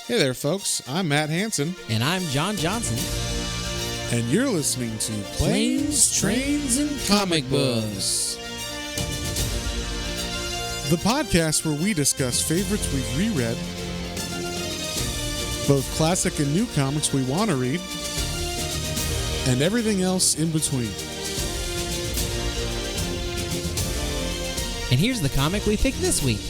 Hey there, folks. I'm Matt Hansen, And I'm John Johnson. and you're listening to Planes, Trains, and Comic Books, the podcast where we discuss favorites we've reread, both classic and new comics we want to read, and everything else in between. And here's the comic we picked this week.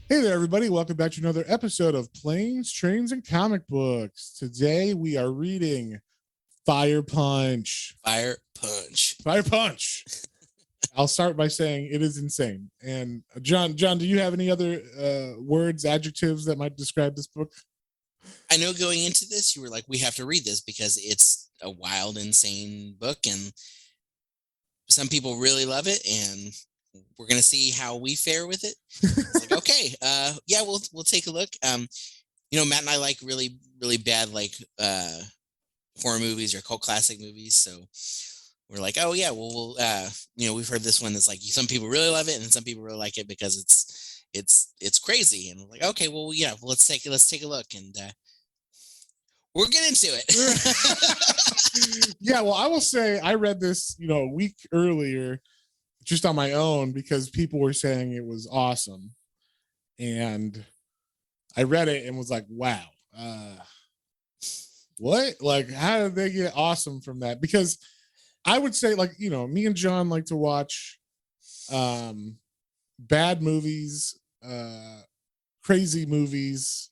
Hey there, everybody. Welcome back to another episode of Planes, Trains, and Comic Books. Today we are reading Fire Punch. Fire Punch. Fire Punch. I'll start by saying it is insane. And John, do you have any other words, adjectives that might describe this book? I know going into this, you were like, we have to read this because it's a wild, insane book. And some people really love it. And we're going to see how we fare with it. Like, okay. Yeah, we'll take a look. Matt and I like really, really bad, horror movies or cult classic movies. So we're like, oh yeah, we'll we've heard this one that's like some people really love it and some people really like it because it's crazy. And we're like, okay, well, yeah, let's take a look, and we'll get into it. Yeah, well, I will say I read this, a week earlier just on my own because people were saying it was awesome. And I read it and was like, wow, what? Like, how did they get awesome from that? Because I would say, me and John like to watch bad movies, crazy movies,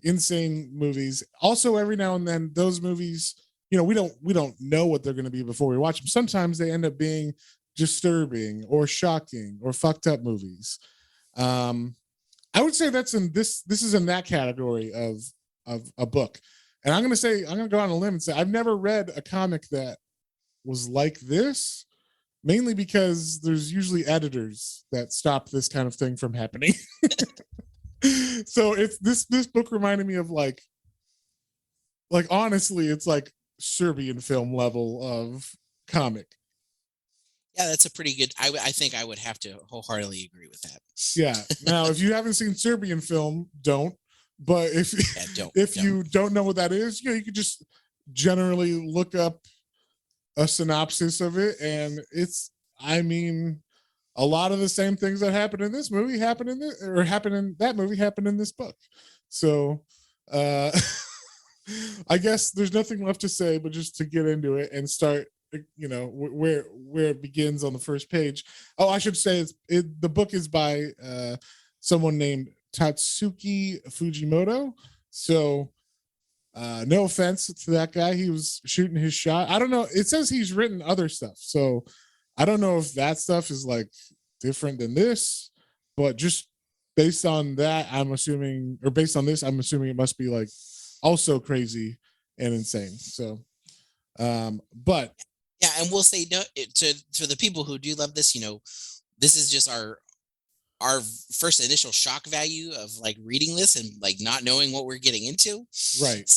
insane movies. Also, every now and then, those movies, we don't know what they're going to be before we watch them. Sometimes they end up being disturbing or shocking or fucked up movies. I would say this is in that category of a book. And I'm going to go on a limb and say I've never read a comic that was like this, mainly because there's usually editors that stop this kind of thing from happening. So it's this book reminded me of like honestly, it's like Serbian film level of comic. Yeah, that's a pretty good. I think I would have to wholeheartedly agree with that. Yeah. Now, if you haven't seen Serbian film, don't. But if you don't know what that is, you could just generally look up a synopsis of it, and a lot of the same things that happen in this movie happen in that movie happen in this book. So, I guess there's nothing left to say, but just to get into it and start. Where it begins on the first page. Oh, I should say the book is by someone named Tatsuki Fujimoto. So no offense to that guy. He was shooting his shot. I don't know. It says he's written other stuff. So I don't know if that stuff is like different than this, but just based on that, I'm assuming it must be like also crazy and insane. So, but yeah, and we'll say no to the people who do love this. This is just our first initial shock value of like reading this and like not knowing what we're getting into. Right.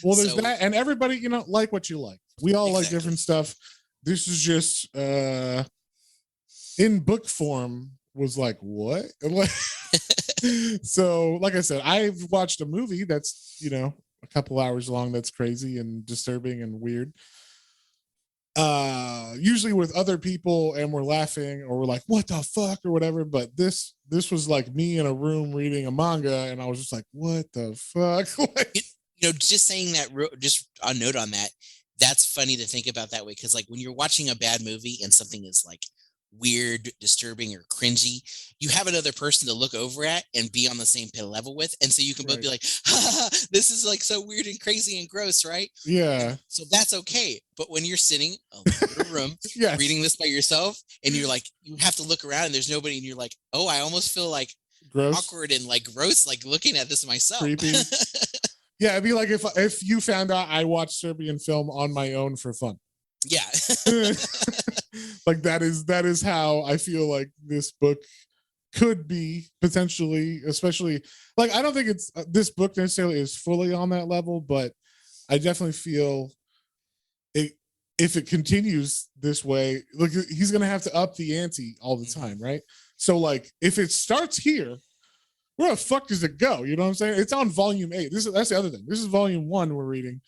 Well, there's that, and everybody, like what you like. We all like different stuff. This is just in book form was like what? So, like I said, I've watched a movie that's a couple hours long. That's crazy and disturbing and weird. Usually with other people, and we're laughing or we're like, what the fuck or whatever. But this was like me in a room reading a manga, and I was just like, what the fuck? Just saying that, just a note on that, that's funny to think about that way. Because like when you're watching a bad movie and something is like weird, disturbing, or cringy, you have another person to look over at and be on the same level with, and so you can both be like, this is like so weird and crazy and gross, right? Yeah. So that's okay. But when you're sitting in a room yes. reading this by yourself, and you're like, you have to look around and there's nobody, and you're like, oh, I almost feel like gross, awkward and like gross, like looking at this myself. Creepy. Yeah, it'd be like if you found out I watched Serbian film on my own for fun. Yeah. Like that is how I feel like this book could be potentially, especially like I don't think it's this book necessarily is fully on that level, but I definitely feel it if it continues this way. Look, he's gonna have to up the ante all the time, right? So like if it starts here where the fuck does it go? You know what I'm saying? It's on volume 8. That's the other thing. This is volume 1 we're reading.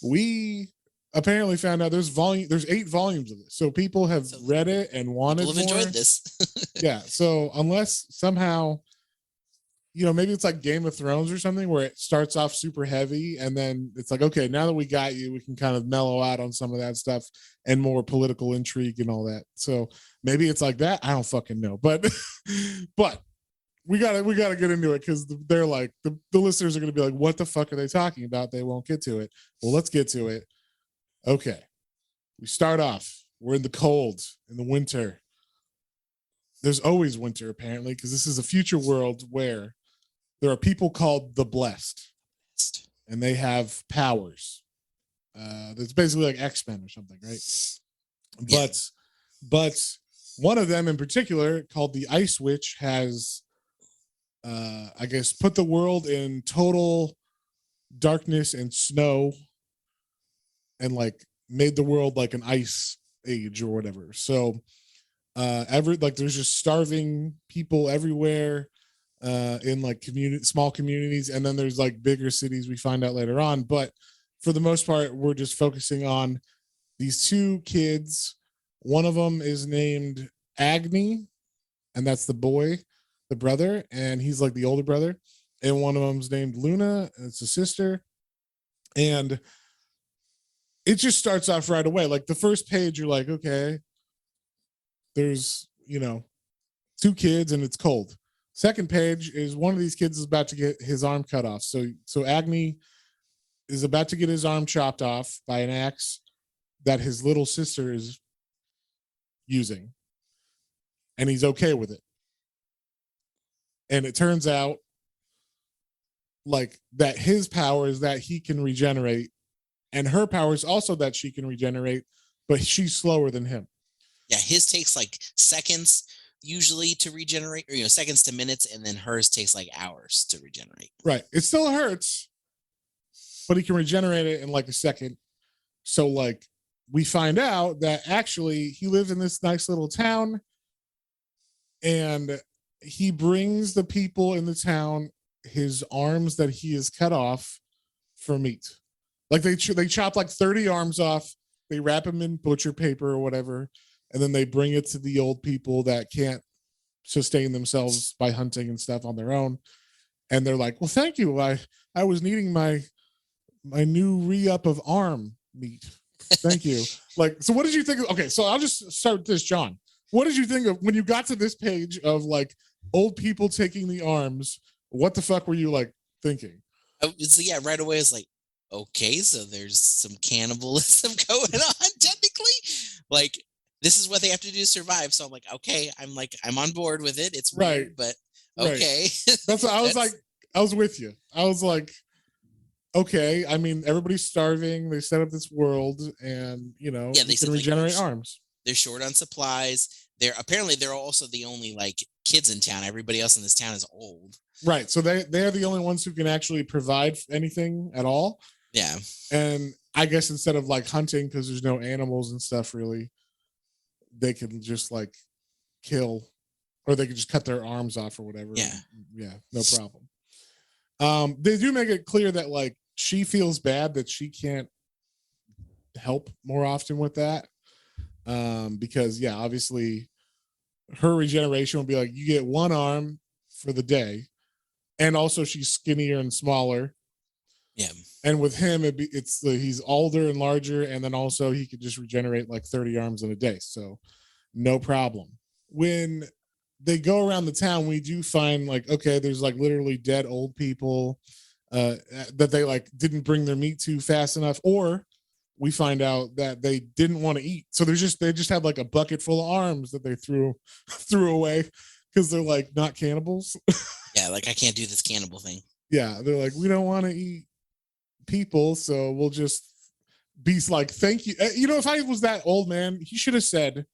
We apparently found out there's 8 volumes of this. So people have read it and wanted people have more. enjoyed this. Yeah. So unless somehow, maybe it's like Game of Thrones or something where it starts off super heavy and then it's like, okay, now that we got you, we can kind of mellow out on some of that stuff and more political intrigue and all that. So maybe it's like that. I don't fucking know. But we gotta get into it because they're like the listeners are gonna be like, what the fuck are they talking about? They won't get to it. Well, let's get to it. Okay. We start off. We're in the cold, in the winter. There's always winter, apparently, because this is a future world where there are people called the Blessed, and they have powers. It's basically like X-Men or something, right? Yeah. But one of them in particular, called the Ice Witch, has, I guess, put the world in total darkness and snow, and like made the world like an ice age or whatever. So, there's just starving people everywhere. In like small communities, and then there's like bigger cities we find out later on, but for the most part we're just focusing on these 2 kids. One of them is named Agni, and that's the brother, and he's like the older brother, and one of them's named Luna, and it's a sister. And it just starts off right away, like the first page you're like, okay, there's 2 kids and it's cold. Second page is one of these kids is about to get his arm cut off. So Agni is about to get his arm chopped off by an axe that his little sister is using. And he's okay with it. And it turns out like that his power is that he can regenerate, and her power is also that she can regenerate, but she's slower than him. Yeah, his takes like seconds usually to regenerate, or seconds to minutes, and then hers takes like hours to regenerate. Right. It still hurts, but he can regenerate it in like a second. So like we find out that actually he lives in this nice little town, and he brings the people in the town his arms that he has cut off for meat. Like they chop like 30 arms off, they wrap them in butcher paper or whatever, and then they bring it to the old people that can't sustain themselves by hunting and stuff on their own. And they're like, well, thank you. I was needing my new re-up of arm meat. Thank you. Like, so what did you think of, okay, so I'll just start with this, John. What did you think of when you got to this page of like old people taking the arms? What the fuck were you like thinking? So yeah, right away it's like, okay, so there's some cannibalism going on technically. Like, this is what they have to do to survive. So I'm like, okay, I'm on board with it. It's weird, but okay. Right. That's what I was like, I was with you. I was like, okay, I mean, everybody's starving. They set up this world, and they can regenerate arms. They're short on supplies. They're also the only like kids in town. Everybody else in this town is old. Right. So they're the only ones who can actually provide anything at all. Yeah. And I guess instead of like hunting, because there's no animals and stuff really, they can just like kill, or they can just cut their arms off or whatever. Yeah, no problem. They do make it clear that like she feels bad that she can't help more often with that. Because obviously her regeneration will be like, you get one arm for the day, and also she's skinnier and smaller. Yeah. And with him, he's older and larger, and then also he could just regenerate like 30 arms in a day. So no problem. When they go around the town, we do find like, okay, there's like literally dead old people that they like didn't bring their meat to fast enough, or we find out that they didn't want to eat. So they just had like a bucket full of arms that they threw away because they're like not cannibals. Yeah, like I can't do this cannibal thing. Yeah, they're like, we don't want to eat people, so we'll just be like, thank you. If I was that old man, he should have said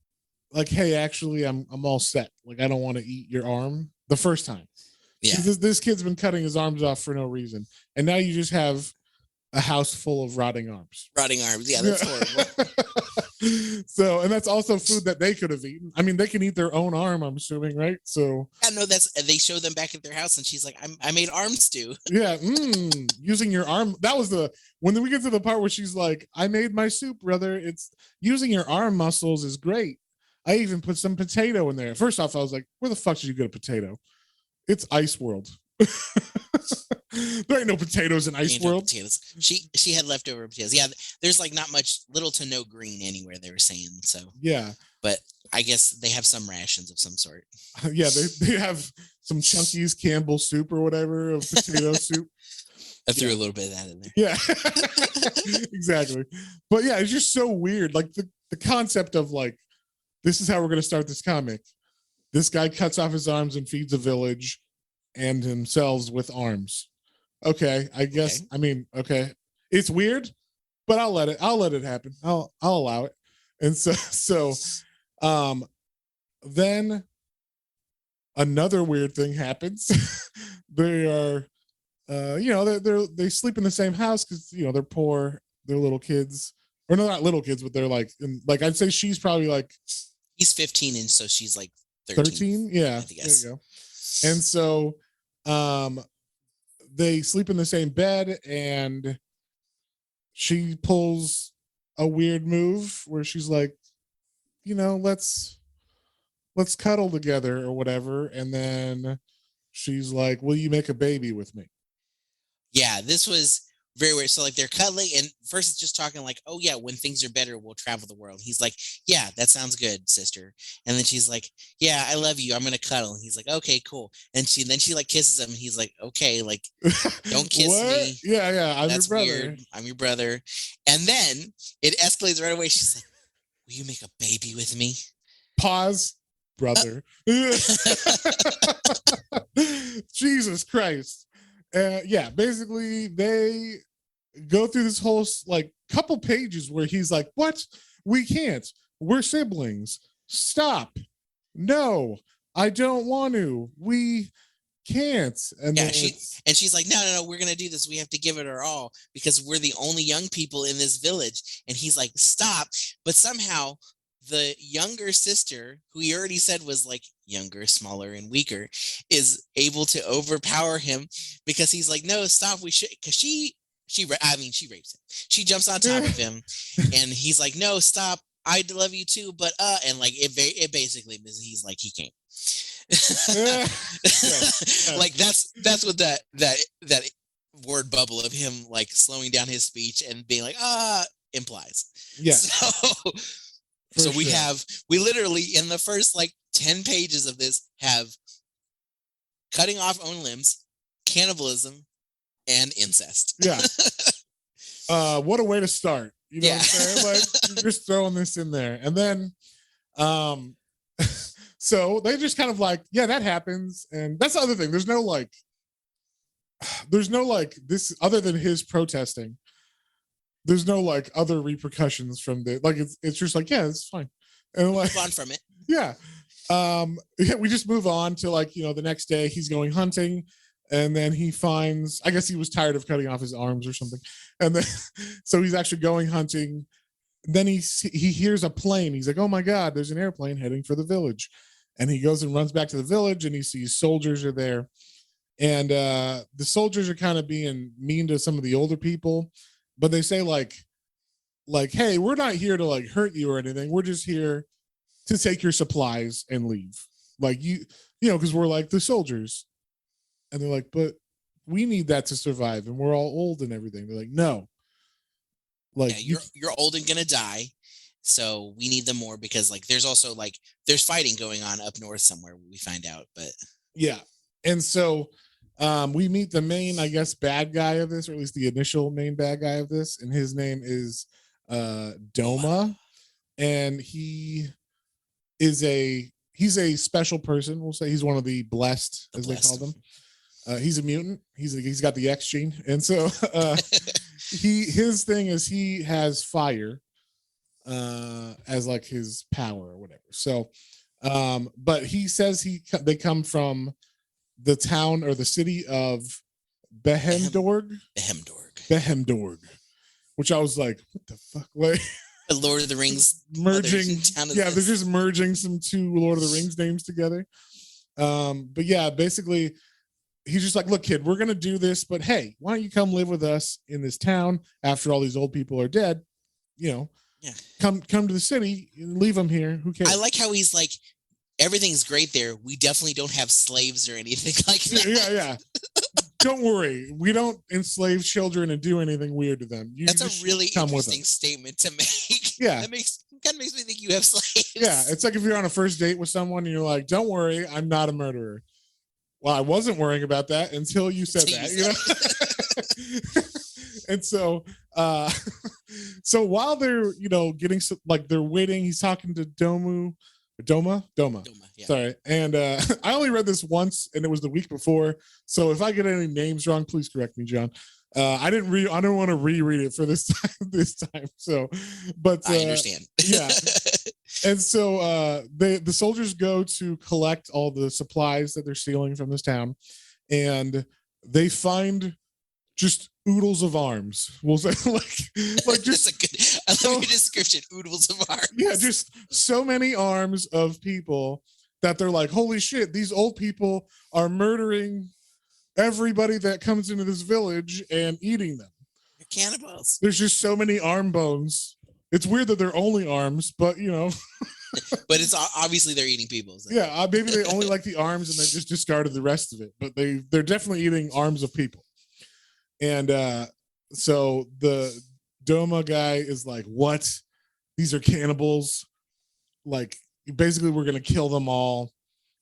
like, hey, actually I'm all set. Like, I don't want to eat your arm the first time. Yeah. This kid's been cutting his arms off for no reason. And now you just have a house full of rotting arms. Yeah, that's horrible. So, and that's also food that they could have eaten. I mean, they can eat their own arm, I'm assuming, right? So, I know they show them back at their house, and she's like, I made arm stew. yeah, using your arm. That was when we get to the part where she's like, I made my soup, brother. It's using your arm muscles is great. I even put some potato in there. First off, I was like, where the fuck did you get a potato? It's Ice World. There ain't no potatoes in Ice World. Potatoes. She had leftover potatoes. Yeah, there's like not much, little to no green anywhere, they were saying. So yeah, but I guess they have some rations of some sort. Yeah, they have some Chunky's Campbell soup or whatever of potato soup. I threw a little bit of that in there. Yeah, exactly. But yeah, it's just so weird. Like the concept of like, this is how we're going to start this comic. This guy cuts off his arms and feeds a village and himself with arms. Okay, I guess. Okay. I mean, okay, it's weird, but I'll let it happen. I'll allow it. And so then another weird thing happens. They are, they sleep in the same house because they're poor. They're little kids, or no, not little kids, but they're like, I'd say she's probably like, he's 15, and so she's like 13. Yeah, there you go. And so, they sleep in the same bed, and she pulls a weird move where she's like, let's cuddle together or whatever. And then she's like, will you make a baby with me? Yeah, this was very weird. So like they're cuddling, and first it's just talking like, oh yeah, when things are better, we'll travel the world. He's like, yeah, that sounds good, sister. And then she's like, yeah, I love you, I'm gonna cuddle. And he's like, okay, cool. And she like kisses him, and he's like, okay, like, don't kiss me. Yeah, I'm that's your brother. Weird. I'm your brother. And then it escalates right away. She's like, will you make a baby with me? Pause, brother. Jesus Christ. Yeah, basically they go through this whole like couple pages where he's like, what? We can't. We're siblings. Stop. No, I don't want to. We can't. And yeah, she's like, no, we're gonna do this. We have to give it our all because we're the only young people in this village. And he's like, stop. But somehow the younger sister, who he already said was like younger, smaller, and weaker, is able to overpower him because he's like, no, stop. We should, because she rapes him. She jumps on top of him, and he's like, no, stop. I love you too, but and like it basically means he's like, he can't. Like that's what that word bubble of him like slowing down his speech and being like implies. Yeah. So we literally in the first like 10 pages of this have cutting off own limbs, cannibalism, and incest. Yeah. What a way to start. You know what I'm saying? Like, you're just throwing this in there. And then so they just kind of like, yeah, that happens. And that's the other thing. There's no like this other than his protesting. There's no like other repercussions from the like it's just like, yeah, it's fine. And like move on from it. Yeah. We just move on to like, the next day he's going hunting, and then he finds, I guess he was tired of cutting off his arms or something. And then so he's actually going hunting. Then he hears a plane. He's like, oh my God, there's an airplane heading for the village. And he goes and runs back to the village, and he sees soldiers are there. And the soldiers are kind of being mean to some of the older people. But they say like, hey, we're not here to like hurt you or anything. We're just here to take your supplies and leave. Like because we're like the soldiers. And they're like, but we need that to survive, and we're all old and everything. They're like, no. Like you're old and gonna die. So we need them more because like there's also like there's fighting going on up north somewhere, we find out. But yeah. And so we meet the main, I guess, bad guy of this, or at least the initial main bad guy of this, and his name is Doma, and he's a special person. We'll say he's one of the blessed, as they call them. He's a mutant. He's got the X gene, and so his thing is he has fire as like his power or whatever. So, but he says they come from the town or the city of Behemdorg, which I was like, what the fuck? Like, Lord of the Rings merging. town of Yeah, they're this. just merging some two Lord of the Rings names together. But yeah, basically, he's just like, look, kid, we're gonna do this, but hey, why don't you come live with us in this town after all these old people are dead? You know, Yeah. come to the city and leave them here. Who cares? I like how he's like, everything's great there. We definitely don't have slaves or anything like that. Yeah. Don't worry, we don't enslave children and do anything weird to them. You That's just a really come with interesting us. statement to make. Yeah. That kind of makes me think you have slaves. Yeah, it's like if you're on a first date with someone and you're like, don't worry, I'm not a murderer. Well, I wasn't worrying about that until you said that, you know? And so so while they're, you know, getting like they're waiting, he's talking to Doma. Yeah. Sorry. And I only read this once and it was the week before. So if I get any names wrong, please correct me, John. I don't want to reread it for this time. So, but I understand. Yeah. And so the soldiers go to collect all the supplies that they're stealing from this town, and they find just oodles of arms. We'll say like just I love your description. Oodles of arms. Yeah, just so many arms of people that they're like, holy shit, these old people are murdering everybody that comes into this village and eating them. They're cannibals. There's just so many arm bones. It's weird that they're only arms, but you know. But it's obviously they're eating people. So. Yeah, maybe they only like the arms and they just discarded the rest of it. But they're definitely eating arms of people. And so the Doma guy is like, what? These are cannibals. Like, basically, we're gonna kill them all.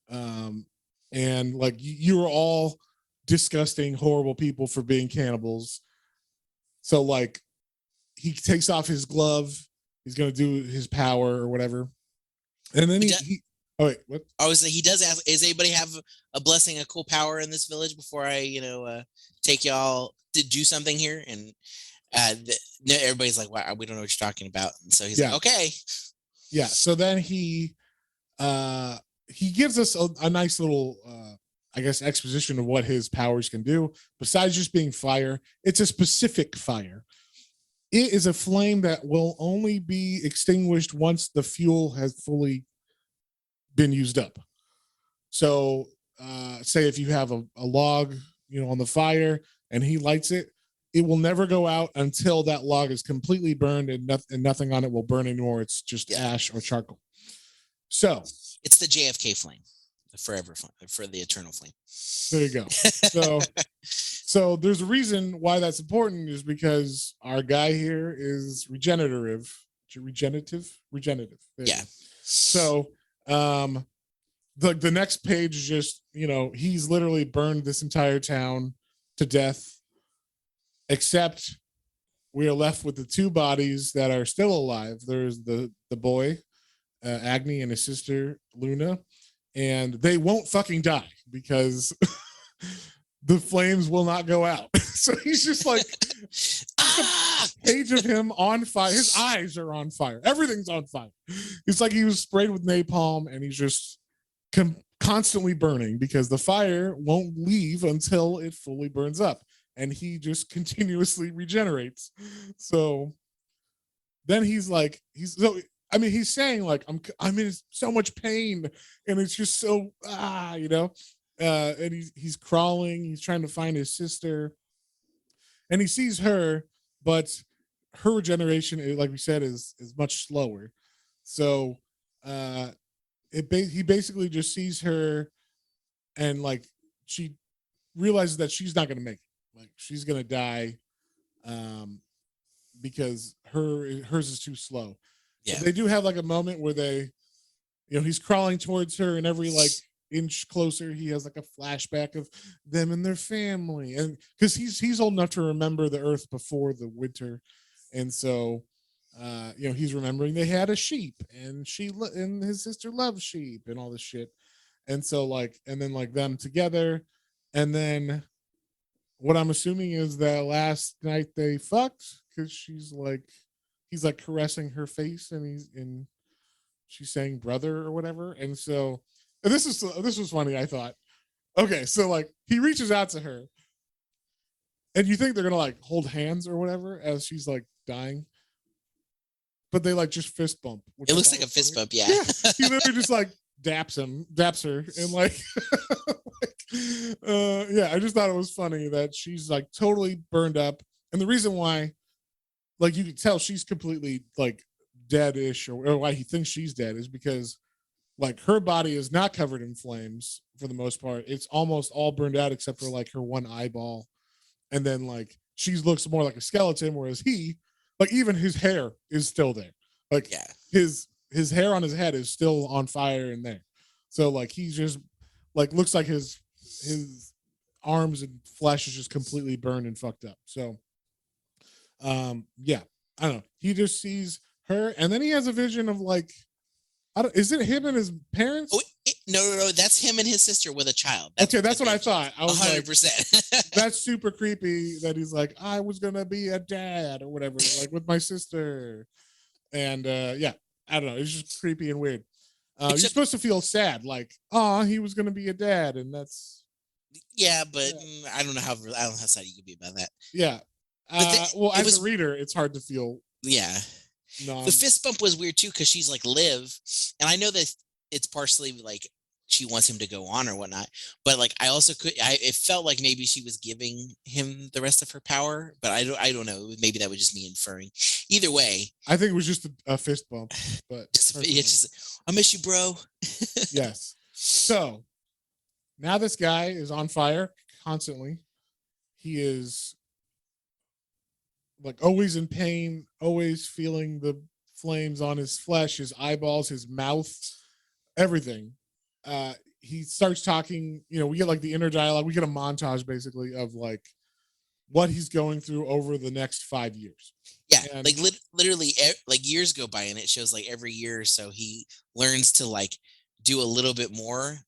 And like, you are all disgusting, horrible people for being cannibals. So like, he takes off his glove. He's gonna do his power or whatever. And then he oh wait, what? Oh, he does ask, is anybody have a blessing, a cool power in this village before I, take y'all to do something here? And everybody's like, wow, we don't know what you're talking about. And so he's like, okay. Yeah. So then he gives us a nice little I guess exposition of what his powers can do. Besides just being fire, it's a specific fire. It is a flame that will only be extinguished once the fuel has fully been used up. So say if you have a log, you know, on the fire and he lights it, it will never go out until that log is completely burned and nothing on it will burn anymore. It's just ash or charcoal. So it's the JFK flame, the forever flame, for the eternal flame. There you go. So there's a reason why that's important, is because our guy here is regenerative. Yeah. So the next page is just, you know, he's literally burned this entire town to death, except we are left with the two bodies that are still alive. There's the boy, Agni, and his sister Luna, and they won't fucking die because the flames will not go out. So he's just like a page of him on fire. His eyes are on fire. Everything's on fire. It's like he was sprayed with napalm and he's just constantly burning because the fire won't leave until it fully burns up. And he just continuously regenerates. So then he's saying like, I'm in so much pain and it's just so, you know, and he's crawling, he's trying to find his sister and he sees her, but her regeneration, like we said, is much slower. So he basically just sees her and like she realizes that she's not going to make it. Like she's going to die because hers is too slow. Yeah. So they do have like a moment where he's crawling towards her and every like inch closer he has like a flashback of them and their family, and because he's old enough to remember the earth before the winter, and so he's remembering they had a sheep and and his sister loves sheep and all this shit, and so like and then like them together, and then what I'm assuming is that last night they fucked because he's like caressing her face and she's saying brother or whatever, and so and this was funny. I thought, okay, so like he reaches out to her, and you think they're gonna like hold hands or whatever as she's like dying, but they like just fist bump. It looks like a fist bump. Yeah. Yeah, he literally just like daps her, and like, yeah, I just thought it was funny that she's like totally burned up, and the reason why, like, you can tell she's completely like dead-ish, or why he thinks she's dead, is because like her body is not covered in flames for the most part. It's almost all burned out except for like her one eyeball, and then like she looks more like a skeleton, whereas he, like, even his hair is still there. Like, Yeah. his hair on his head is still on fire in there. So like he's just like looks like his arms and flesh is just completely burned and fucked up. So yeah, I don't know. He just sees her, and then he has a vision of like, I don't, is it him and his parents? Oh, no. That's him and his sister with a child. Okay, that's what I thought. I was 100%. like, that's super creepy that he's like, I was gonna be a dad or whatever, like with my sister. And yeah, I don't know. It's just creepy and weird. You're supposed to feel sad, like, oh, he was gonna be a dad, and that's yeah, but I don't know how sad you could be about that. Yeah. Well, as a reader, it's hard to feel. Yeah. The fist bump was weird too, because she's like, live, and I know that it's partially like she wants him to go on or whatnot, but like I also it felt like maybe she was giving him the rest of her power, but I don't know, maybe that was just me inferring. Either way, I think it was just a fist bump, but it's just, I miss you, bro. Yes. So now this guy is on fire constantly. He is like always in pain, always feeling the flames on his flesh, his eyeballs, his mouth, everything. He starts talking, we get like the inner dialogue. We get a montage basically of like what he's going through over the next 5 years. Yeah, and like literally like years go by, and it shows like every year or so he learns to like do a little bit more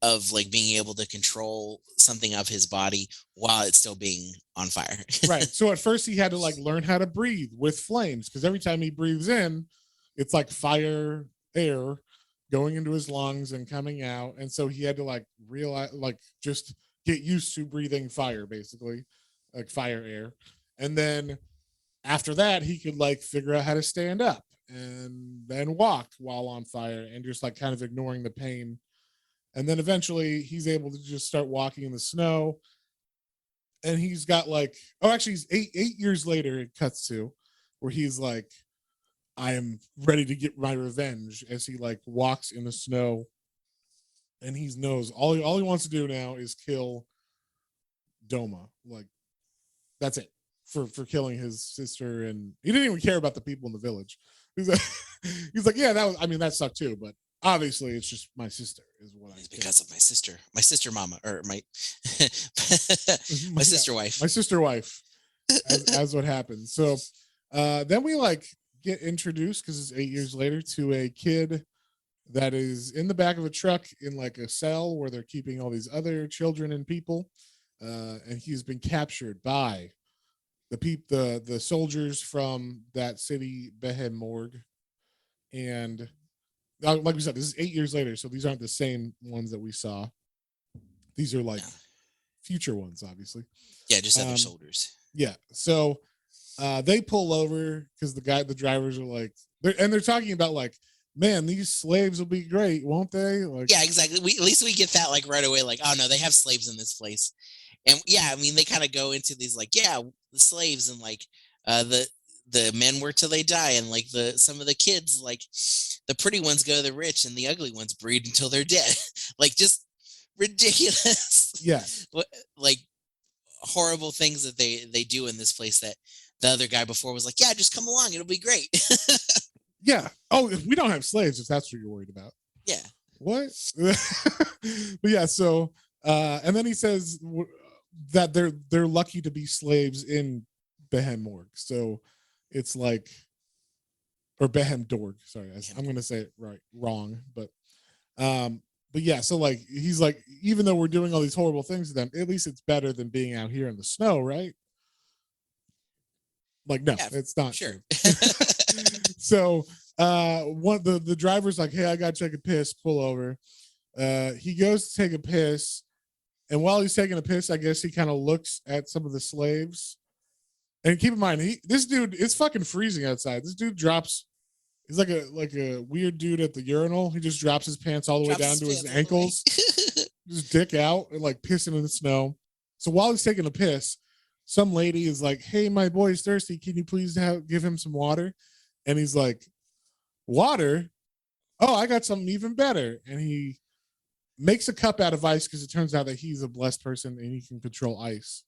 of like being able to control something of his body while it's still being on fire. Right. So at first he had to like learn how to breathe with flames, because every time he breathes in, it's like fire air going into his lungs and coming out. And so he had to like realize, like, just get used to breathing fire, basically, like fire air. And then after that, he could like figure out how to stand up and then walk while on fire, and just like kind of ignoring the pain. And then eventually he's able to just start walking in the snow. And he's got like, oh, actually he's eight years later, it cuts to where he's like, I am ready to get my revenge, as he like walks in the snow, and he knows all he wants to do now is kill Doma. Like, that's it for killing his sister. And he didn't even care about the people in the village. He's like, yeah, that sucked too, but obviously it's just my sister is what I because of my sister mama, or my sister wife. My sister wife, as what happens. So then we like get introduced, because it's 8 years later, to a kid that is in the back of a truck in like a cell where they're keeping all these other children and people, and he's been captured by the soldiers from that city, Behem Morgue. And like we said, this is 8 years later, so these aren't the same ones that we saw. These are like future ones, obviously. Yeah, just other soldiers. Yeah. So they pull over because the drivers are like, they're talking about like, man, these slaves will be great, won't they? Like, yeah, exactly. At least we get that like right away. Like, oh no, they have slaves in this place. And yeah, I mean, they kind of go into these like, yeah, the slaves, and like the men work till they die, and like some of the kids, like the pretty ones go to the rich, and the ugly ones breed until they're dead. Like, just ridiculous. Yes. Like horrible things that they do in this place that the other guy before was like, yeah, just come along, it'll be great. Yeah. Oh, we don't have slaves, if that's what you're worried about. Yeah. What? But yeah, so and then he says that they're lucky to be slaves in Behem Morgue. So it's like, or Behem Dorg, sorry, I'm gonna say it wrong, but yeah, so like he's like, even though we're doing all these horrible things to them, at least it's better than being out here in the snow, right? Like, no, yeah, it's not. Sure. So the driver's like, hey, I gotta take a piss, pull over. He goes to take a piss, and while he's taking a piss, I guess he kind of looks at some of the slaves, And keep in mind, this dude, it's fucking freezing outside. This dude drops. He's like a weird dude at the urinal. He just drops his pants all the way down to his ankles, just dick out and like pissing in the snow. So while he's taking a piss, some lady is like, "Hey, my boy's thirsty. Can you please give him some water?" And he's like, "Water? Oh, I got something even better." And he makes a cup out of ice because it turns out that he's a blessed person and he can control ice.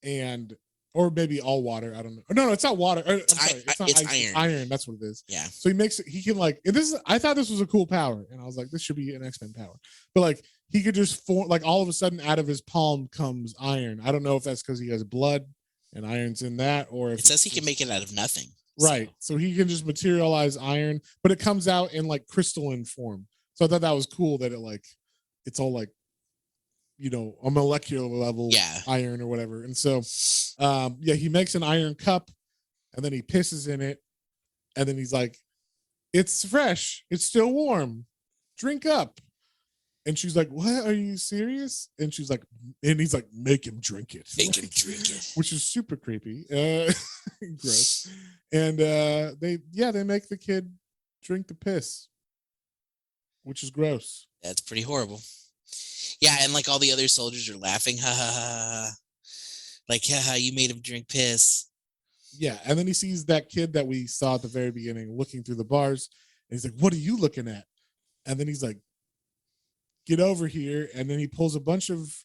And or maybe all water. I don't know. No, it's not water. I'm sorry. It's not ice. Iron. It's iron. That's what it is. Yeah. So he can like, I thought this was a cool power. And I was like, this should be an X-Men power. But like, he could just form, like all of a sudden out of his palm comes iron. I don't know if that's because he has blood and iron's in that, or if it says he can make it out of nothing. Right. So he can just materialize iron, but it comes out in like crystalline form. So I thought that was cool that it's all like, a molecular level iron or whatever. And so, he makes an iron cup and then he pisses in it. And then he's like, "It's fresh. It's still warm. Drink up." And she's like, "What? Are you serious?" And he's like, "Make him drink it." Make him drink it. Which is super creepy. Gross. And they make the kid drink the piss, which is gross. That's pretty horrible. Yeah, and like all the other soldiers are laughing, ha ha ha, like, ha, you made him drink piss. Yeah, and then he sees that kid that we saw at the very beginning looking through the bars, and he's like, "What are you looking at?" And then he's like, "Get over here," and then he pulls a bunch of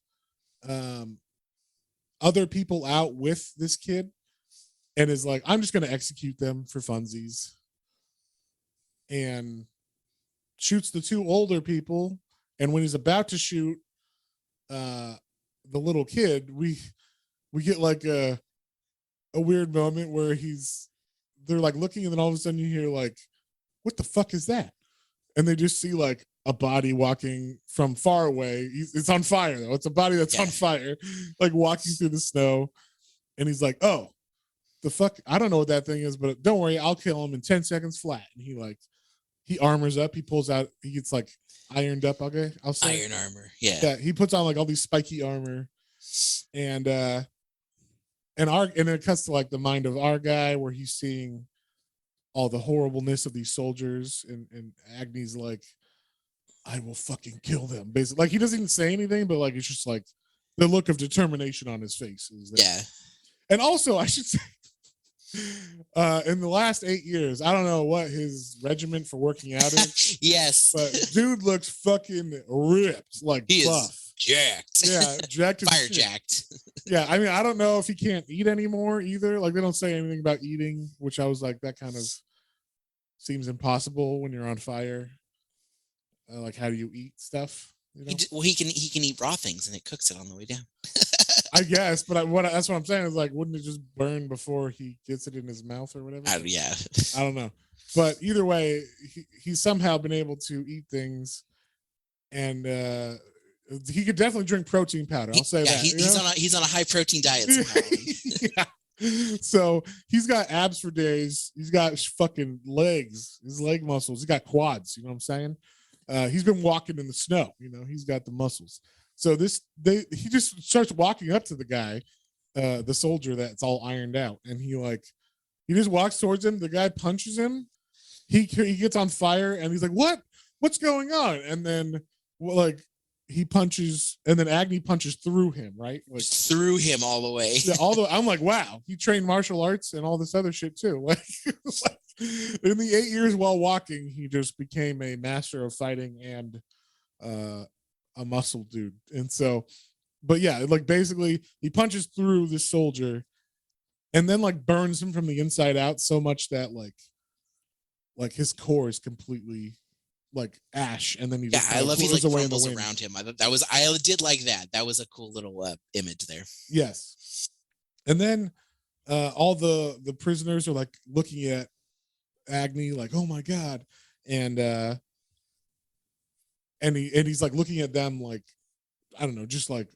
other people out with this kid, and is like, "I'm just going to execute them for funsies," and shoots the two older people. And when he's about to shoot the little kid, we get like a weird moment where they're like looking, and then all of a sudden you hear like, "What the fuck is that?" And they just see like a body walking from far away. It's on fire though. It's a body that's on fire, like walking through the snow. And he's like, "Oh, the fuck, I don't know what that thing is, but don't worry, I'll kill him in 10 seconds flat." And he armors up, he pulls out, he gets like ironed up, okay? I'll say iron armor. Yeah. Yeah, he puts on like all these spiky armor. And it cuts to like the mind of our guy where he's seeing all the horribleness of these soldiers, and Agni's like, "I will fucking kill them." Basically, like he doesn't even say anything, but like it's just like the look of determination on his face is there. Yeah. And also, I should say, in the last 8 years, I don't know what his regiment for working out is. Yes, but dude looks fucking ripped, like he buff. is jacked. Yeah, jacked. Fire jacked. Yeah, I mean, I don't know if he can't eat anymore either. Like they don't say anything about eating, which I was like, that kind of seems impossible when you're on fire. Like, how do you eat stuff? He can eat raw things, and it cooks it on the way down. I guess, but that's what I'm saying is like, wouldn't it just burn before he gets it in his mouth or whatever? Yeah, I don't know, but either way, he's somehow been able to eat things, and he could definitely drink protein powder. I'll say that. He's on a high protein diet somehow. Yeah. So he's got abs for days. He's got fucking legs, his leg muscles. He's got quads. You know what I'm saying? He's been walking in the snow. He's got the muscles. So he just starts walking up to the guy, the soldier that's all ironed out, and he just walks towards him. The guy punches him. He gets on fire, and he's like, "What's going on?" And then he punches, and then Agni punches through him, right? Like through him all the way. Yeah, I'm like, wow, he trained martial arts and all this other shit too. Like in the 8 years while walking, he just became a master of fighting and a muscle dude. And so, but yeah, like basically he punches through this soldier and then like burns him from the inside out so much that like his core is completely like ash, and then he just I love he like crumbles wind around him. I did like that. That was a cool little image there. Yes. And then all the prisoners are like looking at Agni like, "Oh my god," and he's like looking at them like, I don't know, just like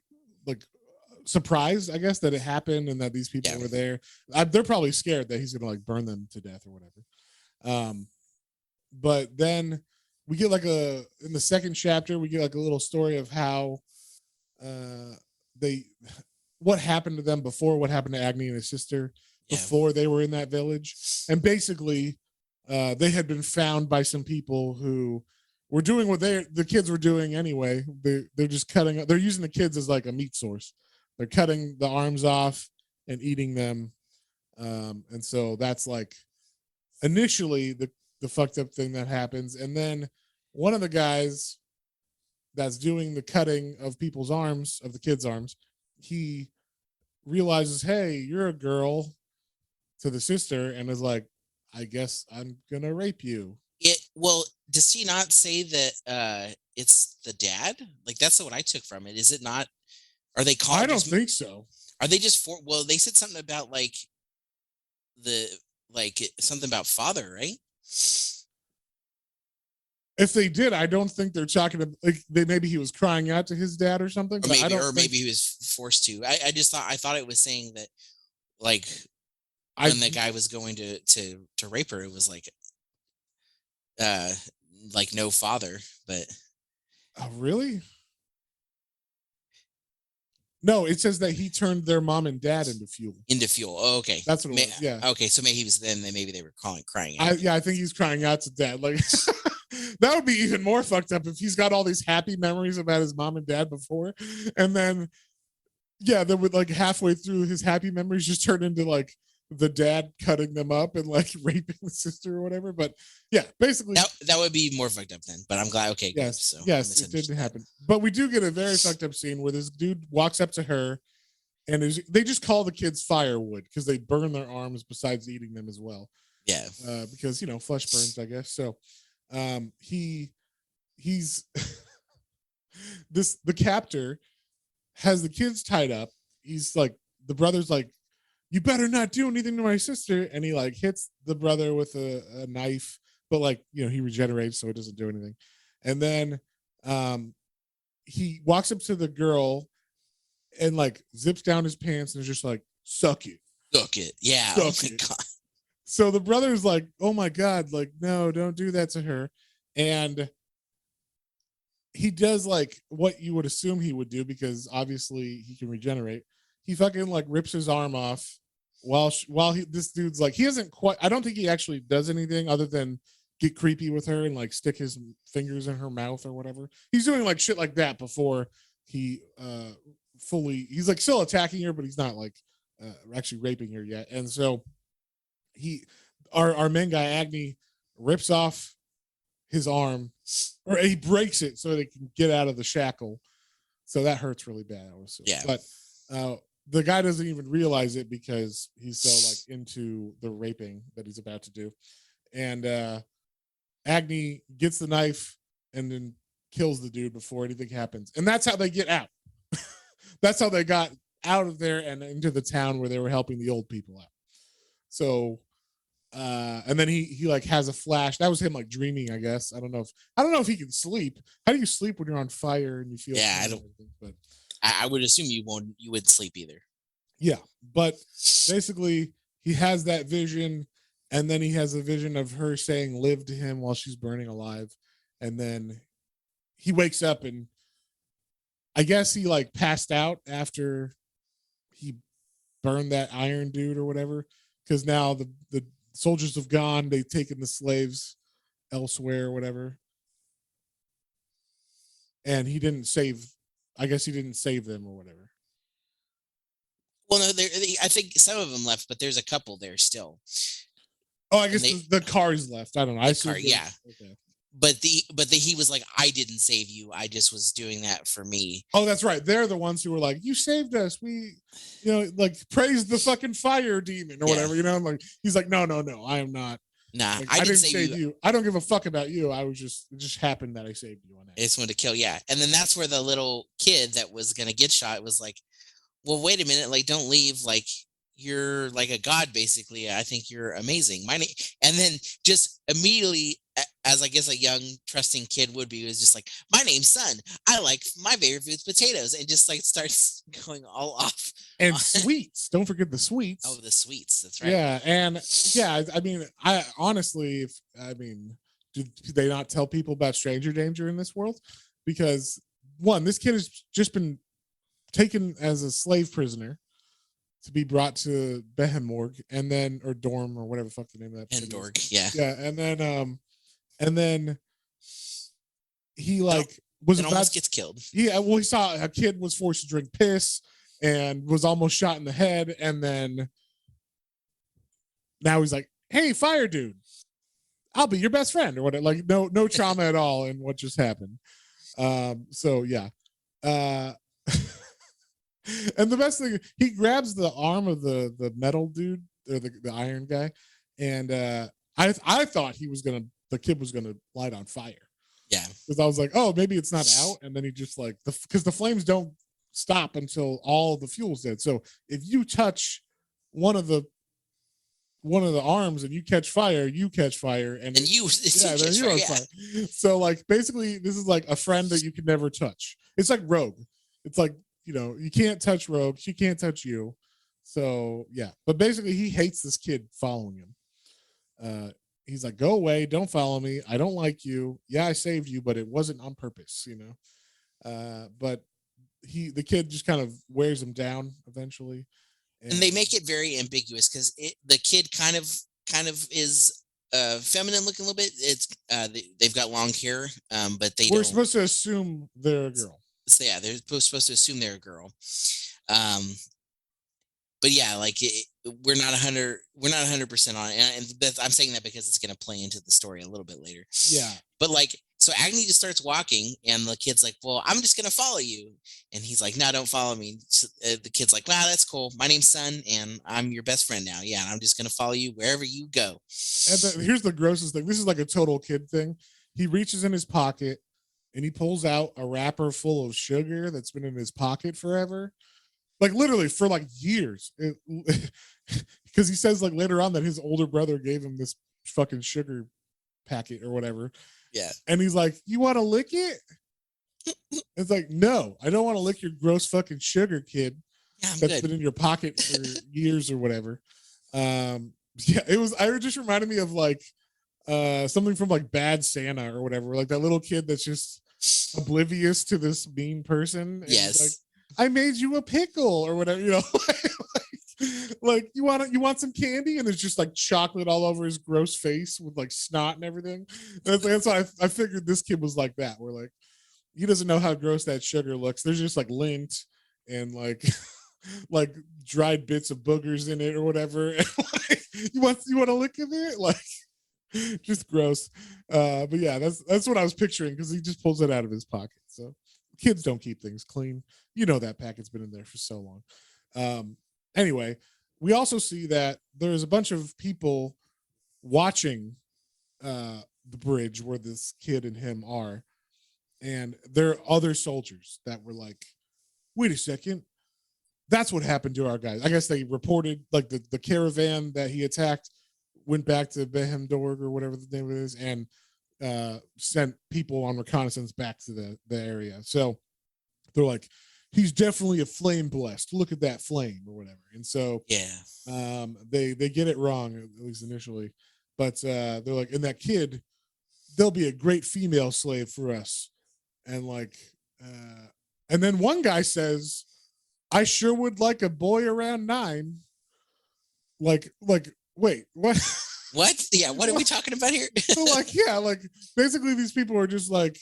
surprised, I guess, that it happened and that these people were there. They're probably scared that he's gonna like burn them to death or whatever. But then we get in the second chapter, we get like a little story of how what happened to them before, what happened to Agni and his sister Yeah. before they were in that village. And basically, they had been found by some people who were doing what the kids were doing anyway. They're just cutting. They're using the kids as like a meat source. They're cutting the arms off and eating them. And so that's like initially the fucked up thing that happens. And then one of the guys that's doing the cutting of people's arms, of the kids' arms, he realizes, hey, you're a girl, to the sister, and is like, I guess I'm gonna rape you. Well, does he not say that it's the dad? Like, that's what I took from it. Is it not? Are they called? I don't think so. Are they just for? Well, they said something about like something about father, right? If they did, I don't think they're talking about like maybe he was crying out to his dad or something. Or maybe he was forced to. I thought it was saying that like when the guy was going to rape her, it was like no father, but oh really? No, it says that he turned their mom and dad into fuel. Oh, okay. That's what it was. Yeah. Okay, so maybe he was then maybe they were crying out. I think he's crying out to dad. Like that would be even more fucked up if he's got all these happy memories about his mom and dad before, and then then with like halfway through his happy memories just turn into like the dad cutting them up and like raping the sister or whatever. But yeah, basically that would be more fucked up then. But I'm glad. Okay, yes, good. Yes, it didn't happen. But we do get a very fucked up scene where this dude walks up to her, and they just call the kids firewood because they burn their arms besides eating them as well. Yeah, because flesh burns, I guess. So, he's the captor has the kids tied up. He's like, the brother's like, you better not do anything to my sister, and he like hits the brother with a knife, but like he regenerates, so it doesn't do anything. And then he walks up to the girl and like zips down his pants and is just like, suck it, yeah. Suck oh my it. God. So the brother's like, oh my God, like, no, don't do that to her. And he does like what you would assume he would do, because obviously he can regenerate. He fucking like rips his arm off while this dude's like, he doesn't quite, I don't think he actually does anything other than get creepy with her and like stick his fingers in her mouth or whatever. He's doing like shit like that before he he's like still attacking her, but he's not like actually raping her yet. And so our main guy Agni rips off his arm, or he breaks it so they can get out of the shackle. So that hurts really bad, I would assume. Yeah. But the guy doesn't even realize it because he's so like into the raping that he's about to do. And Agni gets the knife and then kills the dude before anything happens. And that's how they get out. That's how they got out of there and into the town where they were helping the old people out. So and then he like has a flash. That was him like dreaming, I guess. I don't know if he can sleep. How do you sleep when you're on fire and you feel I don't, but I would assume you wouldn't sleep either. Yeah, but basically he has that vision, and then he has a vision of her saying live to him while she's burning alive. And then he wakes up, and I guess he like passed out after he burned that iron dude or whatever, because now the soldiers have gone. They've taken the slaves elsewhere or whatever. And he didn't save them or whatever. Well, no, I think some of them left, but there's a couple there still. Oh, I guess the car's left. I don't know. Yeah. Okay. But he was like, I didn't save you. I just was doing that for me. Oh, that's right. They're the ones who were like, you saved us. We, like praise the fucking fire demon or whatever, like he's like, no, I am not. Nah, like, I didn't save you. I don't give a fuck about you. It just happened that I saved you on that. I just wanted to kill. Yeah. And then that's where the little kid that was going to get shot was like, well, wait a minute. Like, don't leave. Like, you're like a god, basically. I think you're amazing. My name. And then just immediately, as I guess a young trusting kid would be, was just like, my name's Son. I like, my favorite food's potatoes, and just like starts going all off. And sweets. Don't forget the sweets. Oh, the sweets. That's right. Yeah. And yeah, I mean, I honestly, do they not tell people about stranger danger in this world? Because one, this kid has just been taken as a slave prisoner to be brought to Behemorg, and then or Dorm or whatever the fuck the name of that And shit is. Dorg, yeah. Yeah, and then he like was Then about almost gets killed. Yeah, well, he saw a kid was forced to drink piss and was almost shot in the head, and then now he's like, "Hey, fire dude, I'll be your best friend," or whatever. Like, no trauma at all in what just happened. So yeah, and the best thing, he grabs the arm of the metal dude or the iron guy, and I thought the kid was gonna light on fire. Yeah, because I was like, oh, maybe it's not out, and then he just like because the flames don't stop until all the fuel's dead. So if you touch one of the arms and you catch fire, and then you're on fire. So like basically, this is like a friend that you can never touch. It's like Rogue. It's like, you can't touch Rogue. She can't touch you. So yeah, but basically, he hates this kid following him. He's like, go away, don't follow me, I don't like you. Yeah, I saved you, but it wasn't on purpose. But the kid just kind of wears him down eventually, and they make it very ambiguous because the kid kind of is feminine looking a little bit. It's they've got long hair, but we're supposed to assume they're a girl. So yeah, they're supposed to assume they're a girl. But yeah, like we're not 100% on it, and I'm saying that because it's going to play into the story a little bit later. Yeah, but like, so Agni just starts walking, and the kid's like, "Well, I'm just going to follow you," and he's like, "No, don't follow me." So, the kid's like, "Wow, that's cool. My name's Sun, and I'm your best friend now. Yeah, and I'm just going to follow you wherever you go." And here's the grossest thing. This is like a total kid thing. He reaches in his pocket and he pulls out a wrapper full of sugar that's been in his pocket forever. Like literally for like years, because he says like later on that his older brother gave him this fucking sugar packet or whatever. Yeah, and he's like, "You want to lick it?" It's like, "No, I don't want to lick your gross fucking sugar, kid. Yeah, that's been in your pocket for years or whatever." Yeah, it was. I just reminded me of like something from like Bad Santa or whatever, like that little kid that's just oblivious to this mean person. And yes. Like, I made you a pickle or whatever, like you want some candy, and there's just like chocolate all over his gross face with like snot and everything. That's why I figured this kid was like that, where like he doesn't know how gross that sugar looks. There's just like lint and like like dried bits of boogers in it or whatever. And like, you want to lick of it, like just gross. But yeah, that's what I was picturing, because he just pulls it out of his pocket. So kids don't keep things clean. That packet's been in there for so long. Anyway, we also see that there's a bunch of people watching the bridge where this kid and him are, and there are other soldiers that were like, wait a second, that's what happened to our guys. I guess they reported like the caravan that he attacked went back to Behemdorg or whatever the name of it is, and sent people on reconnaissance back to the area. So they're like, he's definitely a flame blessed. Look at that flame or whatever. And so yeah, they get it wrong, at least initially. But they're like, and that kid, they'll be a great female slave for us. And like, and then one guy says, I sure would like a boy around 9. Like, wait, what? What? Yeah, what are we talking about here? So like, yeah, like basically these people are just like,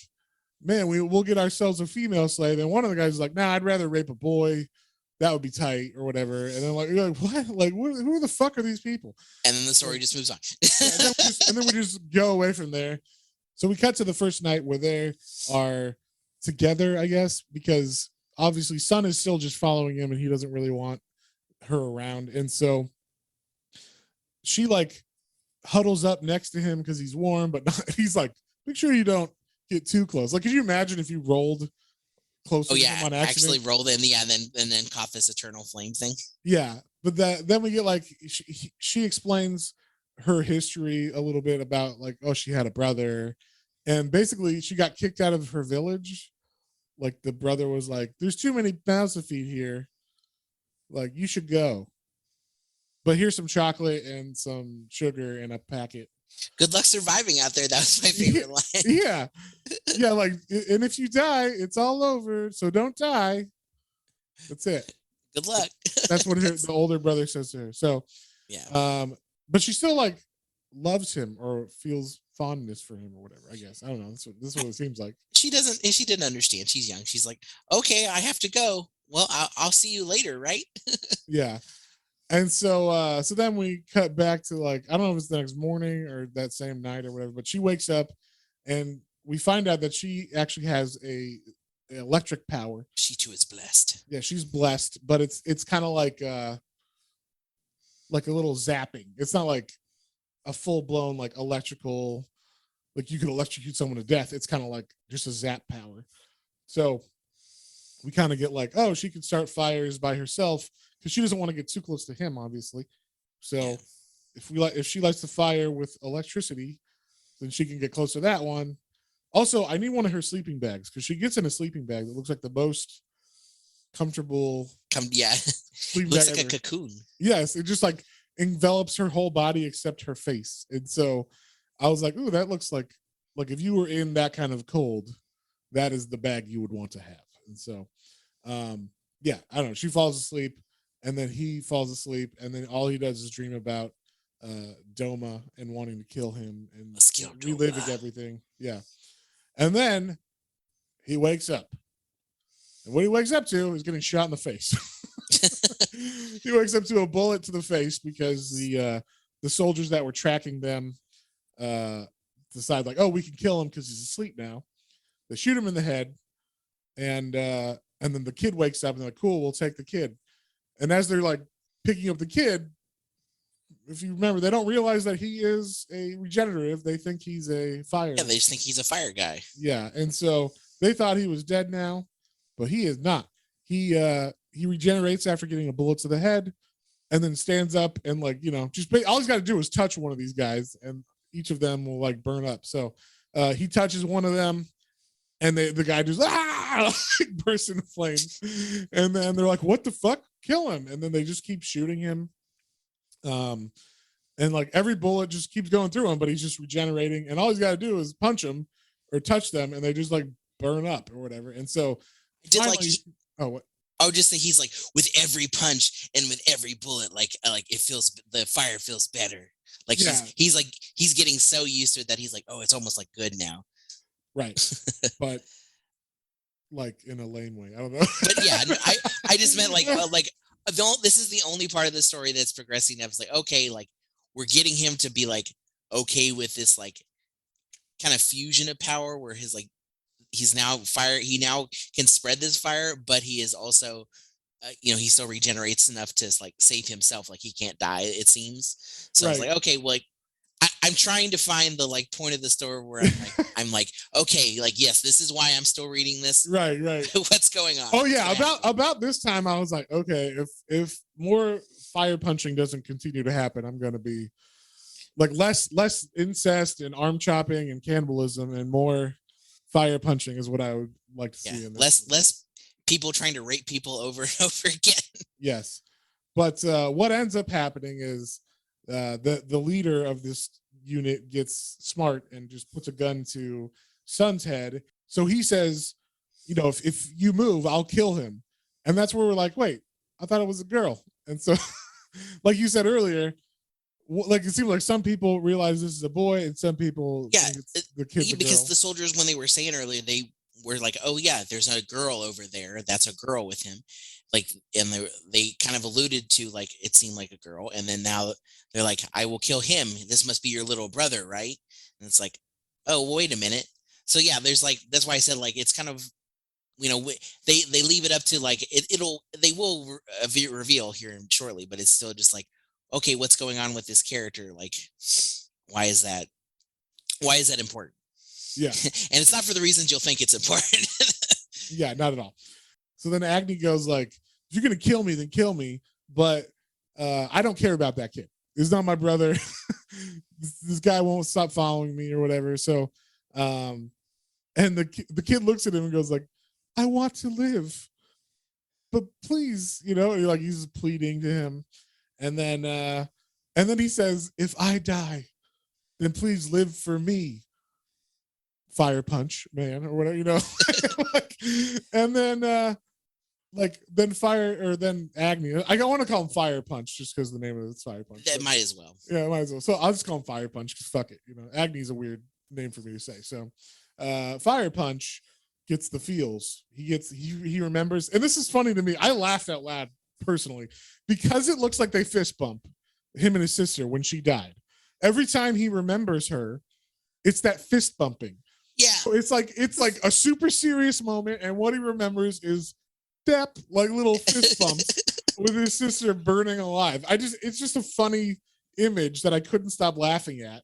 man, we'll get ourselves a female slave. And one of the guys is like, nah, I'd rather rape a boy. That would be tight or whatever. And then like, you're like, what? Like, who the fuck are these people? And then the story just moves on. and then we just go away from there. So we cut to the first night where they are together, I guess, because obviously Sun is still just following him and he doesn't really want her around. And so she like huddles up next to him because he's warm, but not, he's like, make sure you don't get too close. Like, could you imagine if you rolled close to him on accident? Actually rolled in, yeah, and then caught this eternal flame thing. Yeah, but then we get like she explains her history a little bit about like, oh, she had a brother, and basically she got kicked out of her village. Like the brother was like, "There's too many mouths to feed here. Like you should go." But here's some chocolate and some sugar in a packet. Good luck surviving out there. That was my favorite line. Yeah. Yeah, like, and if you die, it's all over. So don't die. That's it. Good luck. That's what the older brother says to her. So, yeah. but she still like loves him or feels fondness for him or whatever. I guess I don't know. This is what it seems like. She doesn't, and she didn't understand. She's young. She's like, okay, I have to go. Well, I'll see you later, right? Yeah. And so then we cut back to like, I don't know if it's the next morning or that same night or whatever, but she wakes up and we find out that she actually has a electric power. She too is blessed. Yeah, she's blessed, but it's kind of like a little zapping. It's not like a full blown like electrical, like you could electrocute someone to death. It's kind of like just a zap power. So we kind of get like, oh, she can start fires by herself because she doesn't want to get too close to him, obviously. So if she lights the fire with electricity, then she can get close to that one. Also, I need one of her sleeping bags because she gets in a sleeping bag that looks like the most comfortable. Looks like a cocoon. Yes, it just like envelops her whole body except her face. And so I was like, ooh, that looks like if you were in that kind of cold, that is the bag you would want to have. And so I don't know. She falls asleep and then he falls asleep and then all he does is dream about Doma and wanting to kill him and reliving everything. Yeah. And then he wakes up. And what he wakes up to is getting shot in the face. He wakes up to a bullet to the face because the soldiers that were tracking them decide like, oh, we can kill him because he's asleep now. They shoot him in the head, and then the kid wakes up and they're like, cool, we'll take the kid. And as they're like picking up the kid, if you remember, they don't realize that he is a regenerative. They think he's a fire. Yeah, they just think he's a fire guy. Yeah, and so they thought he was dead now, but he is not. He regenerates after getting a bullet to the head, and then stands up and like just all he's got to do is touch one of these guys, and each of them will like burn up. So he touches one of them, and the guy just bursts into flames, and then they're like, "What the fuck? Kill him!" And then they just keep shooting him. And like every bullet just keeps going through him, but he's just regenerating, and all he's got to do is punch them or touch them, and they just like burn up or whatever. And so, what? I would just say he's like with every punch and with every bullet, like it feels the fire feels better. Like he's like he's getting so used to it that he's like, oh, it's almost like good now. Right, but like in a lame way. I don't know. But yeah, I just meant like this is the only part of the story that's progressing. I was like, okay, like we're getting him to be like okay with this like kind of fusion of power where his like he's now fire. He now can spread this fire, but he is also, he still regenerates enough to like save himself. Like he can't die, it seems. So I was like, okay, well, like I'm trying to find the like point of the story where I'm like, okay, like yes, this is why I'm still reading this. Right. What's going on? Oh yeah, about this time I was like, okay, if more fire punching doesn't continue to happen, I'm gonna be like less incest and arm chopping and cannibalism and more fire punching is what I would like to see. In this less people trying to rape people over and over again. Yes, but what ends up happening is the leader of this unit gets smart and just puts a gun to Sun's head. So he says, if you move, I'll kill him. And that's where we're like, wait, I thought it was a girl. And so, like you said earlier, like it seems like some people realize this is a boy and some people think it's the kid's because the soldiers, when they were saying earlier, they were like, oh yeah, there's a girl over there, that's a girl with him, like, and they kind of alluded to like it seemed like a girl, and then now they're like, I will kill him, this must be your little brother, right? And it's like, oh wait a minute. So yeah, there's like, that's why I said like it's kind of, they leave it up to like they will reveal here shortly, but it's still just like, okay, what's going on with this character? Like, why is that important? Yeah. And it's not for the reasons you'll think it's important. Yeah, not at all. So then Agni goes like, if you're going to kill me, then kill me. But I don't care about that kid. He's not my brother. This guy won't stop following me or whatever. So, and the kid looks at him and goes like, I want to live, but please, like he's pleading to him. And then he says, if I die, then please live for me. Fire punch, man, or whatever, like, and then like then Agni. I don't want to call him Fire Punch just because the name of it's Fire Punch. That might as well. Yeah, might as well. So I'll just call him Fire Punch because fuck it. Agni's a weird name for me to say. So Fire Punch gets the feels. He remembers, and this is funny to me. I laughed out loud personally because it looks like they fist bump, him and his sister, when she died. Every time he remembers her, it's that fist bumping. Yeah. So it's like a super serious moment, and what he remembers is like little fist bumps with his sister burning alive. It's just a funny image that I couldn't stop laughing at.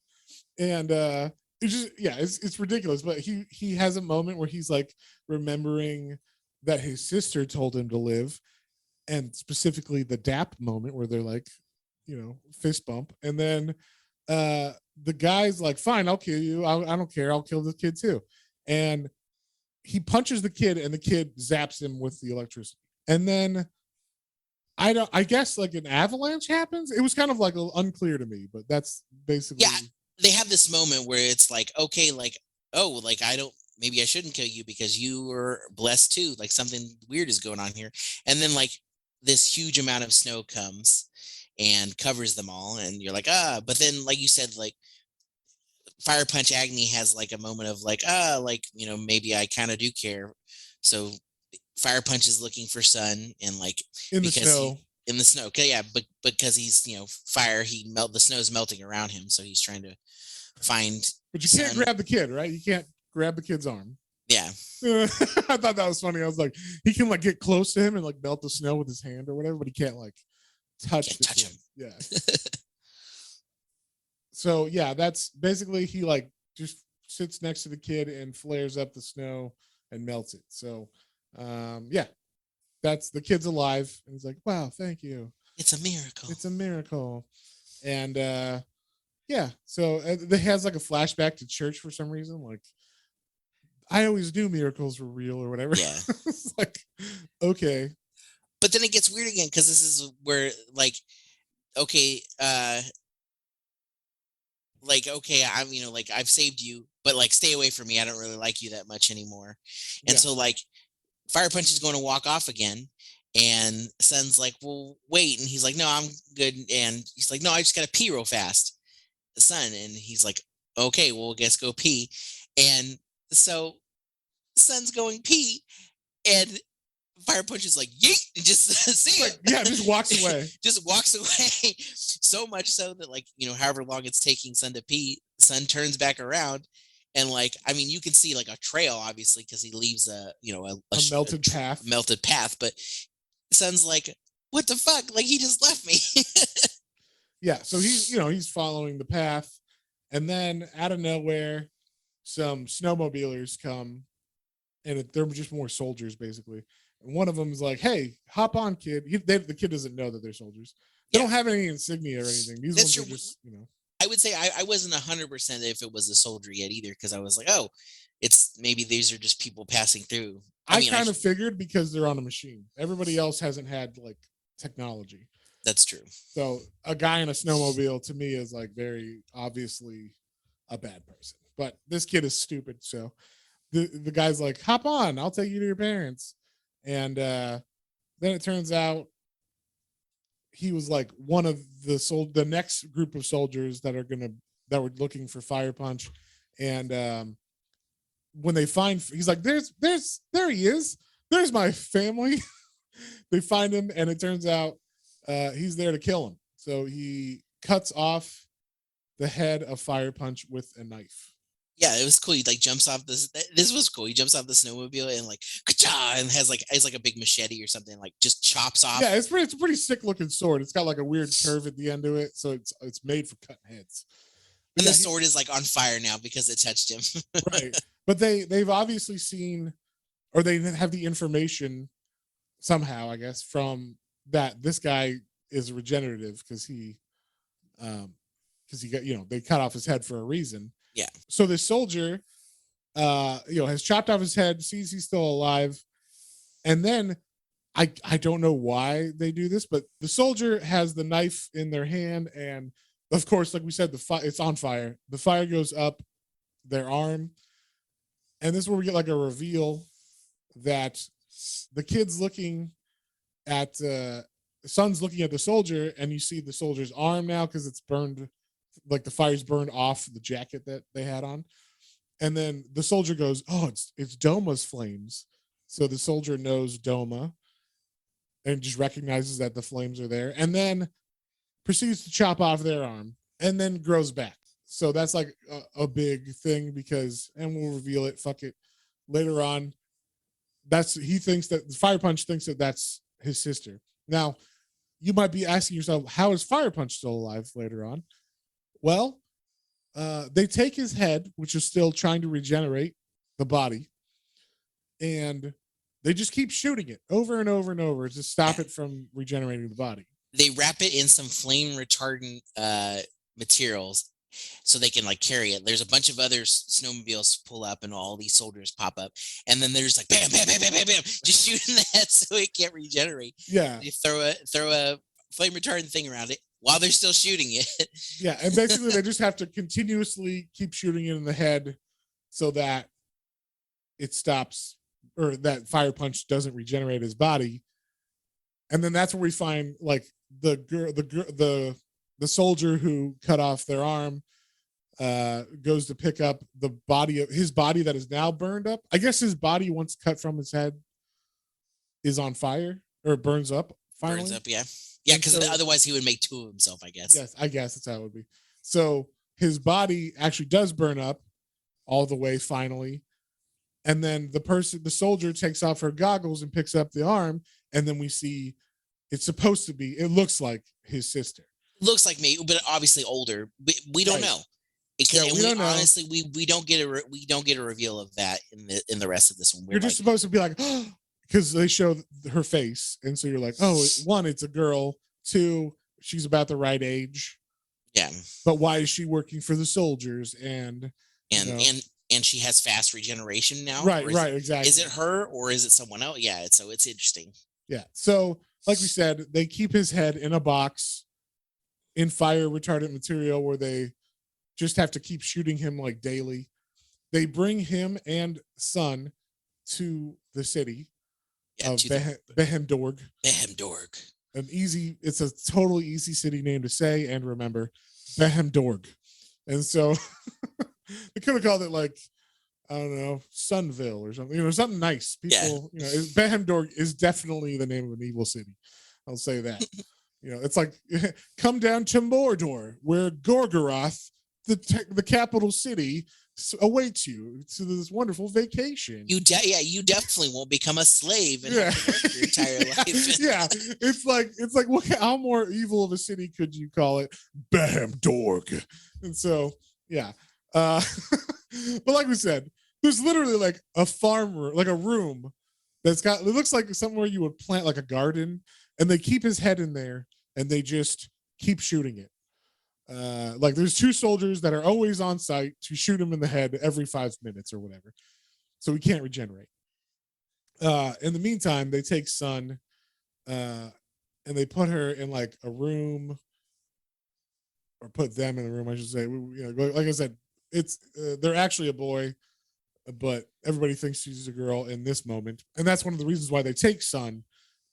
And it's ridiculous. But he has a moment where he's like remembering that his sister told him to live, and specifically the dap moment where they're like, fist bump. And then the guy's like, fine, I'll kill you. I don't care. I'll kill the kid too. And he punches the kid, and the kid zaps him with the electricity. And then I guess like an avalanche happens. It was kind of like unclear to me, but that's basically. Yeah, they have this moment where it's like, okay, like, oh, like maybe I shouldn't kill you because you were blessed too. Like something weird is going on here. And then like this huge amount of snow comes and covers them all, and you're like, but then like you said, like Fire Punch Agni has like a moment of like, maybe I kind of do care. So Fire Punch is looking for Sun, and like in the snow. In the snow. Okay, yeah, but because he's fire, the snow's melting around him, so he's trying to find. But you can't grab the kid, right? You can't grab the kid's arm. Yeah. I thought that was funny. I was like, he can like get close to him and like melt the snow with his hand or whatever, but he can't like touch him. Yeah. So yeah, that's basically he like just sits next to the kid and flares up the snow and melts it. So that's the kid's alive, and he's like, wow, thank you. It's a miracle. It's a miracle. And so it has like a flashback to church for some reason. Like, I always knew miracles were real or whatever. Yeah. It's like, okay. But then it gets weird again, because this is where like, okay, I'm like I've saved you, but like stay away from me. I don't really like you that much anymore. And so like Fire Punch is going to walk off again, and Sun's like, well, wait, and he's like, no, I'm good. And he's like, no, I just gotta pee real fast, Sun. And he's like, okay, well, I guess go pee. And so Sun's going pee, and Fire Punch is like, yeet, and just see it. Just walks away. Just walks away. So much so that like, however long it's taking Sun to pee, Sun turns back around, and like, I mean, you can see like a trail, obviously, because he leaves a melted path. But Sun's like, what the fuck? Like, he just left me. Yeah. So he's following the path, and then out of nowhere, some snowmobilers come, and they're just more soldiers basically. And one of them is like, hey, hop on, kid. The kid doesn't know that they're soldiers. They don't have any insignia or anything. These ones are just, I would say I wasn't 100% if it was a soldier yet either, because I was like, oh, it's maybe these are just people passing through. I kind of figured because they're on a machine. Everybody else hasn't had like technology. That's true. So a guy in a snowmobile to me is like very obviously a bad person. But this kid is stupid. So the guy's like, hop on, I'll take you to your parents. And then it turns out he was like one of the next group of soldiers that were looking for Fire Punch. And when they find, he's like, there he is. There's my family. They find him, and it turns out he's there to kill him. So he cuts off the head of Fire Punch with a knife. Yeah, it was cool. He like jumps off this was cool. He jumps off the snowmobile and like ka-cha, and has like a big machete or something, like just chops off. Yeah, it's a pretty sick looking sword. It's got like a weird curve at the end of it, so it's made for cutting heads. And the sword is like on fire now because it touched him. Right. But they've obviously seen, or they have the information somehow, I guess, from that this guy is regenerative because he got, they cut off his head for a reason. Yeah. So this soldier has chopped off his head, sees he's still alive, and then I don't know why they do this, but the soldier has the knife in their hand, and of course, like we said, it's on fire. The fire goes up their arm, and this is where we get like a reveal that the kid's looking at son's looking at the soldier, and you see the soldier's arm now because it's burned, like the fire's burned off the jacket that they had on. And then the soldier goes, "Oh, it's Doma's flames." So the soldier knows Doma and just recognizes that the flames are there, and then proceeds to chop off their arm and then grows back. So that's like a big thing because, and we'll reveal it, fuck it, later on. He thinks that Fire Punch thinks that that's his sister. Now, you might be asking yourself, how is Fire Punch still alive later on? Well, they take his head, which is still trying to regenerate the body, and they just keep shooting it over and over and over to stop it from regenerating the body. They wrap it in some flame retardant materials so they can like carry it. There's a bunch of other snowmobiles pull up and all these soldiers pop up, and then there's like bam, bam, bam, bam, bam, bam, just shooting the head so it can't regenerate. Yeah, they throw a flame retardant thing around it while they're still shooting it. Yeah, and basically they just have to continuously keep shooting it in the head so that it stops, or that Fire Punch doesn't regenerate his body. And then that's where we find like the soldier who cut off their arm goes to pick up the body of his body that is now burned up. I guess his body, once cut from his head, is on fire or burns up finally. Burns up, yeah. Yeah, because otherwise he would make two of himself, I guess. Yes, I guess that's how it would be. So his body actually does burn up all the way finally. And then the soldier takes off her goggles and picks up the arm. And then we see it looks like his sister. Looks like me, but obviously older. We don't know. We don't know. Honestly, we don't get a reveal of that in the rest of this one. You're just supposed to be like, oh, because they show her face, and so you're like, oh, one, it's a girl. Two, she's about the right age. Yeah. But why is she working for the soldiers? And she has fast regeneration now. Right, exactly. Is it her or is it someone else? Yeah, it's interesting. Yeah. So, like we said, they keep his head in a box in fire retardant material where they just have to keep shooting him like daily. They bring him and son to the city of Behemdorg. Behemdorg. It's a totally easy city name to say and remember, Behemdorg. And so they could have called it like, I don't know, Sunville or something, something nice. People, Behemdorg is definitely the name of an evil city. I'll say that. It's like, come down to Mordor, where Gorgoroth, the capital city, awaits you to this wonderful vacation. You definitely won't become a slave and have to work your entire life. Yeah, it's like how more evil of a city could you call it? Behemdorg. And so, yeah. But like we said, there's literally like a farm room, like a room it looks like somewhere you would plant like a garden, and they keep his head in there and they just keep shooting it. Like there's two soldiers that are always on site to shoot him in the head every 5 minutes or whatever, so he can't regenerate. In the meantime, they take Sun and they put her in like a room, or put them in the room, I should say. Like I said, they're actually a boy, but everybody thinks she's a girl in this moment, and that's one of the reasons why they take Sun,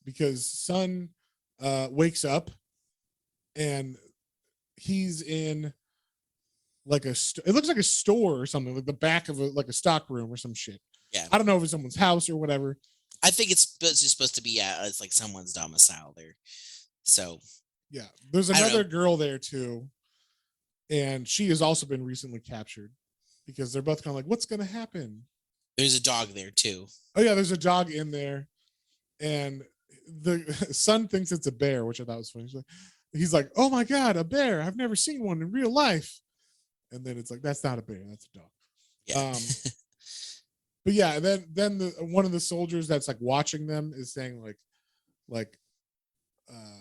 because Sun wakes up and he's in like it looks like a store or something, like the back of a stock room or some shit. Yeah, I don't know if it's someone's house or whatever. I think it's just supposed to be it's like someone's domicile there. So yeah, there's another girl there too, and she has also been recently captured, because they're both kind of like, what's gonna happen? There's a dog there too. Oh yeah, there's a dog in there, and the son thinks it's a bear, which I thought was funny. He's like, oh my god, a bear! I've never seen one in real life. And then it's like, that's not a bear, that's a dog. Yeah. But yeah, then one of the soldiers that's like watching them is saying like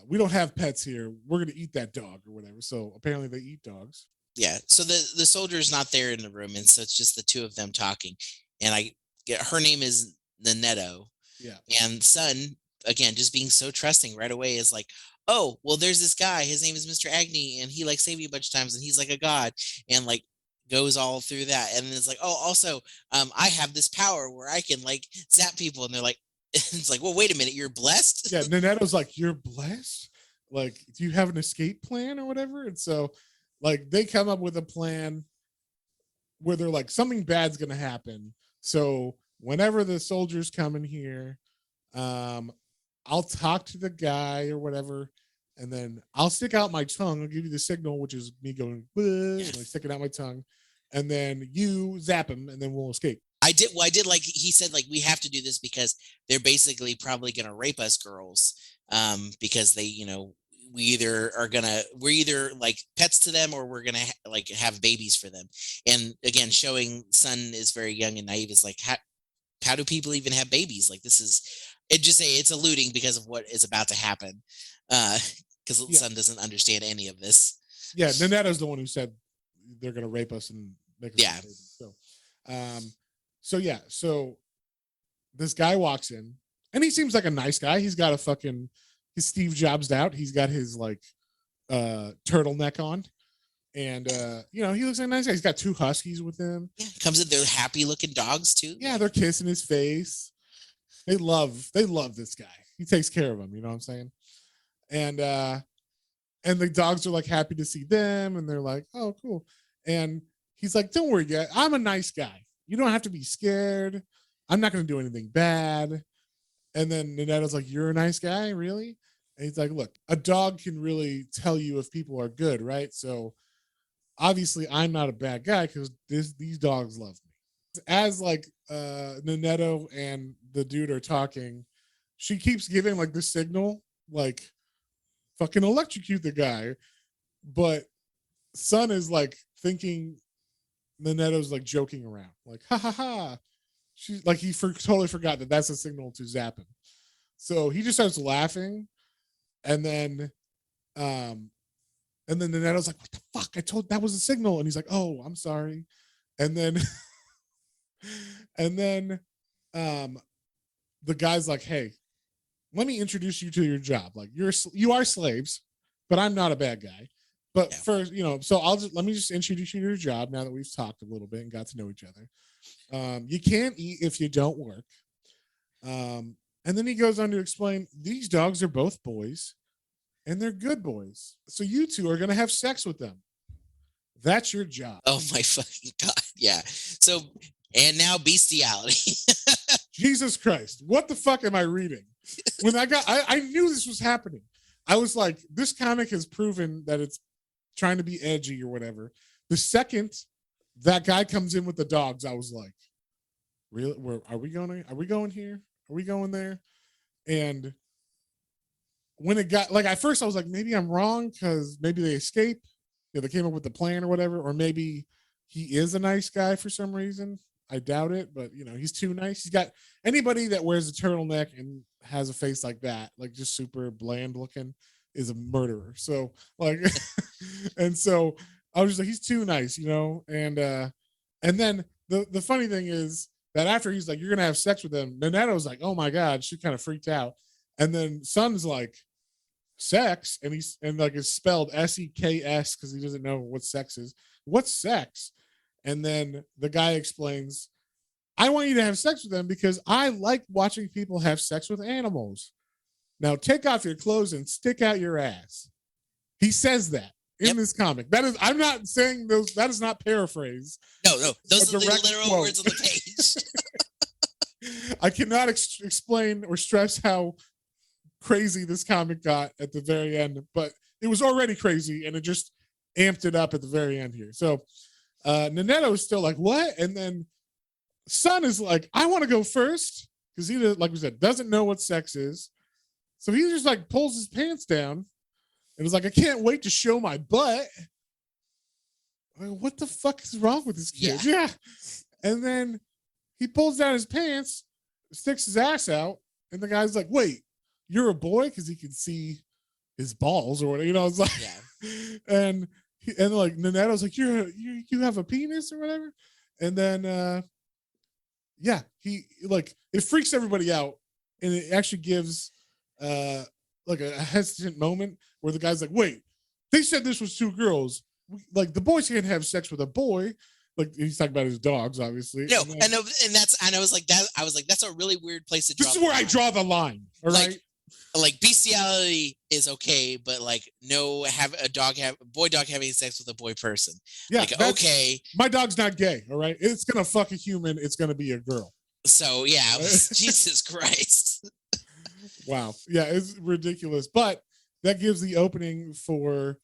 we don't have pets here. We're gonna eat that dog or whatever. So apparently they eat dogs. Yeah. So the soldier's not there in the room, and so it's just the two of them talking. And her name is Nanetto. Yeah. And Son, again, just being so trusting right away, is like, oh, well, there's this guy. His name is Mr. Agni, and he like saved me a bunch of times, and he's like a god, and like goes all through that. And then it's like, oh, also, I have this power where I can like zap people, and they're like, It's like, well, wait a minute, you're blessed. Yeah, Nanetto's like, you're blessed? Like, do you have an escape plan or whatever? And so, like, they come up with a plan where they're like, something bad's gonna happen. So whenever the soldiers come in here, I'll talk to the guy or whatever, and then I'll stick out my tongue. I'll give you the signal, which is me going, and like sticking out my tongue, and then you zap him, and then we'll escape. I did like he said, like, we have to do this because they're basically probably gonna rape us girls. Because they, we're either like pets to them, or we're gonna like have babies for them. And again, showing Sun is very young and naive, is like, how do people even have babies? Like, it's alluding because of what is about to happen. Because Sun doesn't understand any of this. Yeah, Nanetto's the one who said they're gonna rape us and make us have babies. So this guy walks in, and he seems like a nice guy. He's got his Steve Jobs out. He's got his like turtleneck on, and he looks like a nice guy. He's got 2 huskies with him. Yeah, comes in, they're happy looking dogs too. Yeah, they're kissing his face. They love this guy. He takes care of them, you know what I'm saying? And the dogs are like happy to see them, and they're like, oh, cool. And he's like, don't worry, guys, I'm a nice guy. You don't have to be scared. I'm not gonna do anything bad. And then Nanetto's like, you're a nice guy, really? And he's like, look, a dog can really tell you if people are good, right? So obviously I'm not a bad guy because these dogs love me. As like Nanetto and the dude are talking, she keeps giving like the signal, like, fucking electrocute the guy. But Sun is like thinking Nanetto's like joking around, like, ha ha ha. She's like, he totally forgot that that's a signal to zap him. So he just starts laughing, and then Nanetto's like, what the fuck? That was a signal. And he's like, oh, I'm sorry. And then the guy's like, hey, let me introduce you to your job. Like, you are slaves, but I'm not a bad guy. But first, so let me just introduce you to your job now that we've talked a little bit and got to know each other. You can't eat if you don't work. And then he goes on to explain, these dogs are both boys, and they're good boys. So you two are going to have sex with them. That's your job. Oh my fucking God. Yeah. So, and now bestiality. Jesus Christ. What the fuck am I reading? When I knew this was happening. I was like, this comic has proven that it's trying to be edgy or whatever. The second that guy comes in with the dogs, I was like, really? Are we going here? Are we going there? And when it got, like, at first I was like, maybe I'm wrong because maybe they escaped. They came up with the plan or whatever. Or maybe he is a nice guy for some reason. I doubt it, but he's too nice. He's got anybody that wears a turtleneck and has a face like that, like just super bland looking, is a murderer. So like, and so I was just like, he's too nice, and then the funny thing is that after he's like, you're gonna have sex with him, Nanetto's like, oh my God, she kind of freaked out. And then Sun's like, sex, and like it's spelled SEKS because he doesn't know what sex is. What's sex? And then the guy explains, I want you to have sex with them because I like watching people have sex with animals. Now take off your clothes and stick out your ass. He says that in this comic. That is, I'm not saying those, that is not paraphrase. No, those are the literal quote. Words on the page. I cannot explain or stress how crazy this comic got at the very end, but it was already crazy and it just amped it up at the very end here. So Nanetto is still like, what? And then Sun is like, I want to go first because he, like we said, doesn't know what sex is. So he just like pulls his pants down and is like, I can't wait to show my butt. Like, what the fuck is wrong with this kid? Yeah. And then he pulls down his pants, sticks his ass out, and the guy's like, wait, you're a boy? Because he can see his balls or whatever. It's like, and like Nanetto's like, you have a penis or whatever. And then he like, it freaks everybody out, and it actually gives like a hesitant moment where the guy's like, wait, they said this was 2 girls. Like, the boys can't have sex with a boy. Like he's talking about his dogs, obviously. No, then, and I was like that. I was like, that's a really weird place to draw. This is where I draw the line. All right. Like bestiality is okay, but like no, have a boy dog having sex with a boy person. Yeah, like okay, my dog's not gay. All right, it's gonna fuck a human. It's gonna be a girl. So yeah, Jesus Christ. Wow. Yeah, it's ridiculous, but that gives the opening for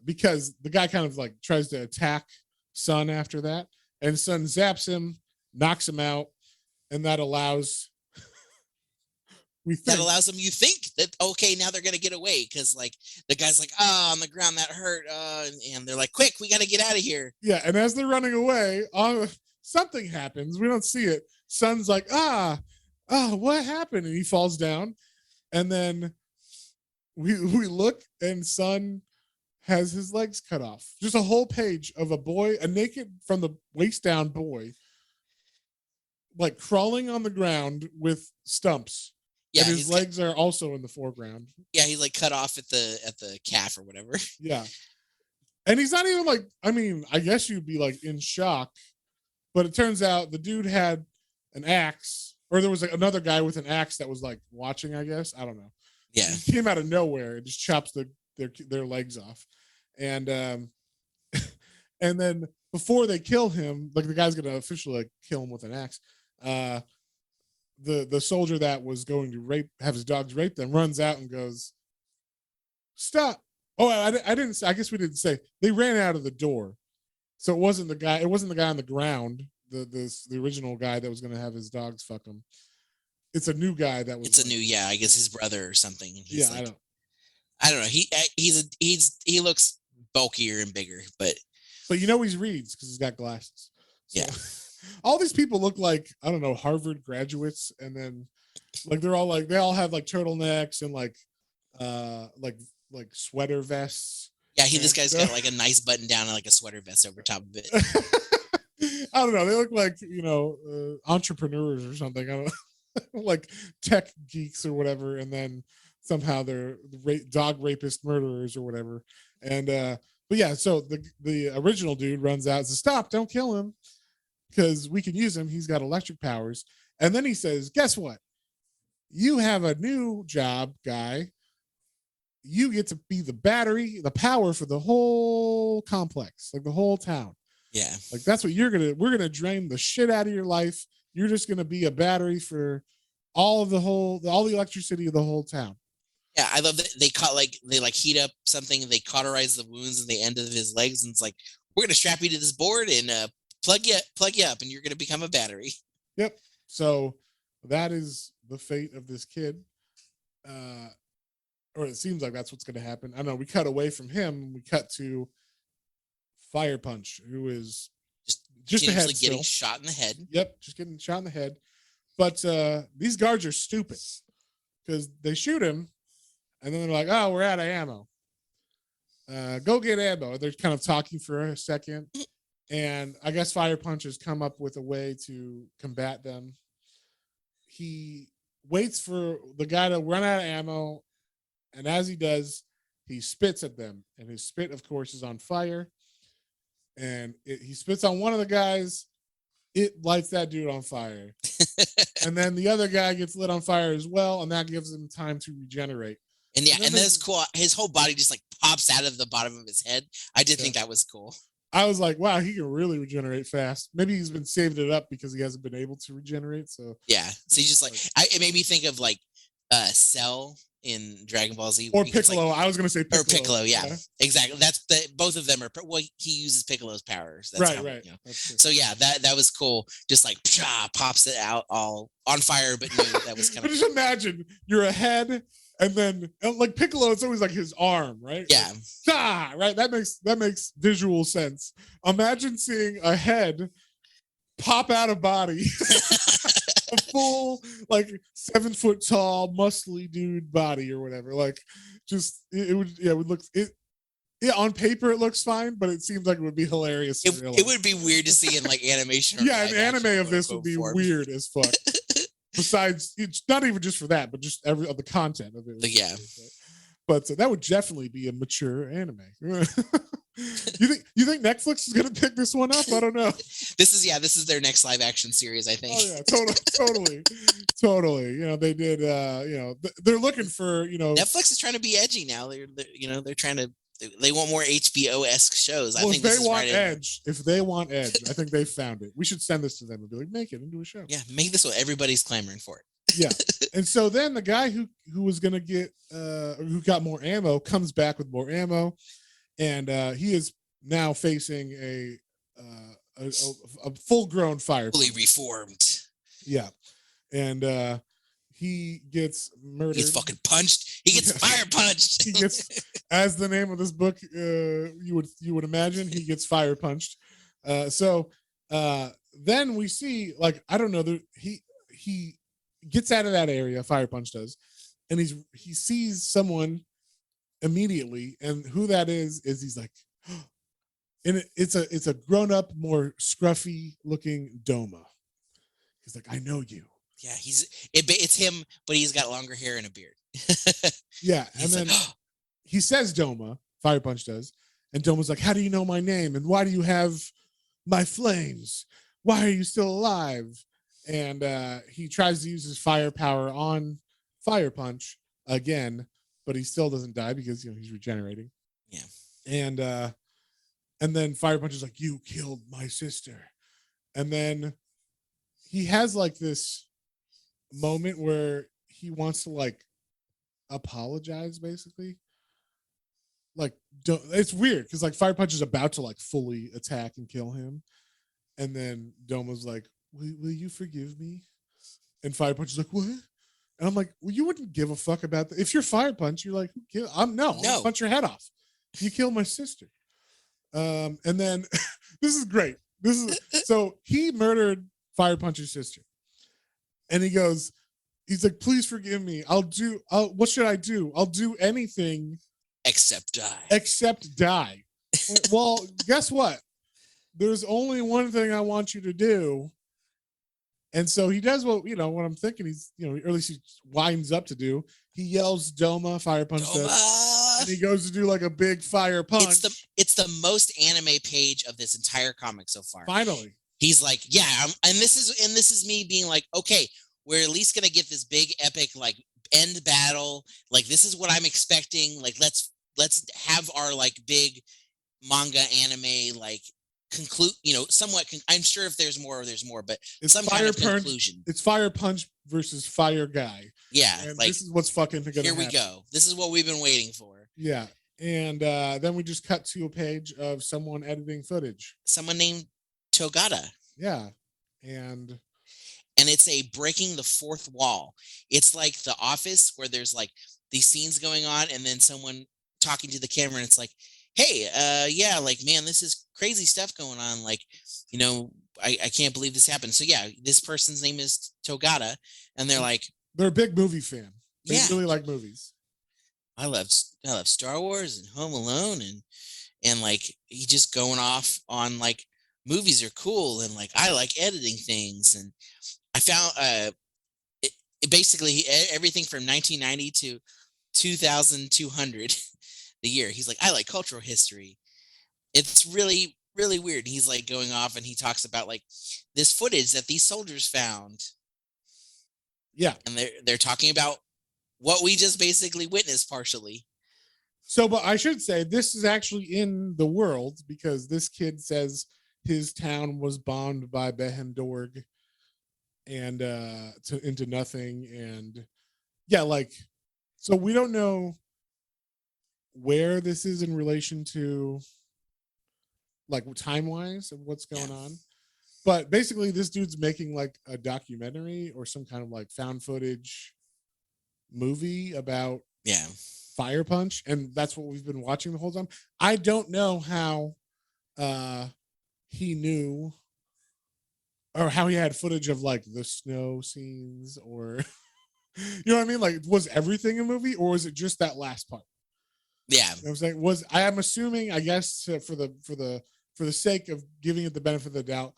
because the guy kind of like tries to attack Sun after that, and Sun zaps him, knocks him out, and that allows. That allows them. You think that okay, now they're gonna get away because like the guy's like, oh, on the ground that hurt, and they're like, quick, we gotta get out of here. Yeah, and as they're running away, something happens. We don't see it. Sun's like, what happened? And he falls down, and then we look, and Sun has his legs cut off. Just a whole page of a boy, a naked from the waist down boy, like crawling on the ground with stumps. Yeah, and his legs are also in the foreground. Yeah, he's like cut off at the calf or whatever. Yeah. And he's not even like, I mean, I guess you'd be like in shock, but it turns out the dude had an axe, or there was like another guy with an axe that was like watching, I guess. I don't know. Yeah. He came out of nowhere and just chops their legs off. And and then before they kill him, like the guy's gonna officially like kill him with an axe. The soldier that was going to have his dogs rape them runs out and goes, stop. Oh, I didn't. I guess we didn't say they ran out of the door, so it wasn't the guy. It wasn't the guy on the ground. The original guy that was going to have his dogs fuck him. It's a new guy that was. It's a new, yeah. I guess his brother or something. And he's yeah, like, I don't know. He looks bulkier and bigger, but you know he reads because he's got glasses. So. Yeah. All these people look like, I don't know, Harvard graduates, and then like they all have like turtlenecks and like sweater vests. Yeah, this guy's got like a nice button down and like a sweater vest over top of it. I don't know. They look like, entrepreneurs or something. I don't know. Like tech geeks or whatever, and then somehow they're dog rapist murderers or whatever. And but yeah, so the original dude runs out and says, "Stop! Don't kill him, because we can use him. He's got electric powers." And then he says, "Guess what? You have a new job, guy. You get to be the battery, the power for the whole complex, like the whole town. Yeah, like that's what we're gonna drain the shit out of your life. You're just gonna be a battery for all the electricity of the whole town." Yeah, I love that they heat up something, they cauterize the wounds in the end of his legs, and it's like, we're gonna strap you to this board and plug you up, and you're gonna become a battery. Yep. So that is the fate of this kid. Or it seems like that's what's gonna happen. I don't know. We cut away from him, we cut to Fire Punch, who is just a head getting shot in the head. Yep, just getting shot in the head. But these guards are stupid because they shoot him, and then they're like, "Oh, we're out of ammo. Go get ammo." They're kind of talking for a second, and I guess Fire Punch has come up with a way to combat them. He waits for the guy to run out of ammo, and as he does, he spits at them, and his spit, of course, is on fire. And he spits on one of the guys, it lights that dude on fire. And then the other guy gets lit on fire as well, and that gives him time to regenerate. And yeah, and that's cool. His whole body just like pops out of the bottom of his head. I did think that was cool. I was like, wow, he can really regenerate fast. Maybe he's been saving it up because he hasn't been able to regenerate. So yeah, so he's just like, it made me think of like Cell in Dragon Ball Z, or Piccolo. I was gonna say Piccolo. Or Piccolo, yeah. Exactly. That's both of them are. Well, he uses Piccolo's powers. That's right. So yeah, that was cool. Just like pops it out all on fire, but that was kind of. Just imagine you're a head, and then like Piccolo, it's always like his arm, right? Yeah. Right. That makes visual sense. Imagine seeing a head pop out of body. A full, like 7 foot tall, muscly dude body or whatever. Like, just it would look it. Yeah, on paper it looks fine, but it seems like it would be hilarious. It would be weird to see in like animation. Yeah, an anime of this would be weird as fuck. Besides, it's not even just for that, but just every of the content of it. Yeah, but that would definitely be a mature anime. You think Netflix is gonna pick this one up? I don't know. This is their next live action series, I think. Oh yeah, totally. You know, they did. You know, they're looking for. You know, Netflix is trying to be edgy now. They're trying to. They want more HBO-esque shows. Well, I think this is right if they want edge, I think they found it. We should send this to them and be like, make it into a show. Yeah, make this what everybody's clamoring for it. Yeah. And so then the guy who was gonna get who got more ammo comes back with more ammo, and he is now facing a full-grown fire, fully reformed. Yeah, and he gets murdered. He's fucking punched. He gets fire punched. He gets, as the name of this book you would imagine, he gets fire punched. So then we see, like, I don't know, he gets out of that area, fire punch does, and he sees someone immediately, and who that is he's like, and it's a grown-up, more scruffy looking Doma. He's like, I know you. Yeah, it's him, but he's got longer hair and a beard. Yeah, and then he says Doma, Fire Punch does, and Doma's like, how do you know my name, and why do you have my flames? Why are you still alive? And he tries to use his fire power on Fire Punch again, but he still doesn't die because, you know, he's regenerating. Yeah. And then Fire Punch is like, you killed my sister. And then he has like this moment where he wants to like apologize, basically. Like, it's weird because like Fire Punch is about to like fully attack and kill him, and then Doma's like, will you forgive me? And Fire Punch is like, what? And I'm like, well, you wouldn't give a fuck about that. If you're Fire Punch, you're like, I'll punch your head off. You killed my sister. And then this is great. So he murdered Fire Punch's sister. And he's like, please forgive me. What should I do? I'll do anything except die. Well, guess what? There's only one thing I want you to do. And so he does what I'm thinking or at least he winds up to do. He yells Doma, Fire Punch does, and he goes to do like a big fire punch. It's the most anime page of this entire comic so far. Finally. He's like, yeah, and this is me being like, okay, we're at least gonna get this big epic like end battle. Like, this is what I'm expecting. Like, let's have our like big manga anime like conclude, somewhat. I'm sure if there's more, but it's some kind of conclusion. It's Fire Punch versus Fire Guy. Yeah, and like, this is what's fucking gonna happen. Here we go. This is what we've been waiting for. Yeah, and then we just cut to a page of someone editing footage. Someone named Togata. Yeah, and it's a breaking the fourth wall. It's like The Office, where there's like these scenes going on, and then someone talking to the camera, and it's like, hey, yeah, like, man, this is crazy stuff going on. Like, I can't believe this happened. So yeah, this person's name is Togata, and they're a big movie fan. They really like movies. I love Star Wars and Home Alone, and like, he just going off on like, movies are cool, and like, I like editing things. And I found it basically everything from 1990 to 2200 the year. He's like, I like cultural history. It's really, really weird. He's like going off, and he talks about like this footage that these soldiers found. Yeah. And they're talking about what we just basically witnessed partially. So, but I should say this is actually in the world, because this kid says his town was bombed by Behendorg and into nothing. And yeah, like, so we don't know where this is in relation to like time-wise of what's going on. But basically this dude's making like a documentary or some kind of like found footage movie about Fire Punch, and that's what we've been watching the whole time. I don't know how he knew, or how he had footage of like the snow scenes, or you know what I mean? Like, was everything a movie, or was it just that last part? Yeah. You know what I'm saying? I'm assuming, I guess, for the sake of giving it the benefit of the doubt,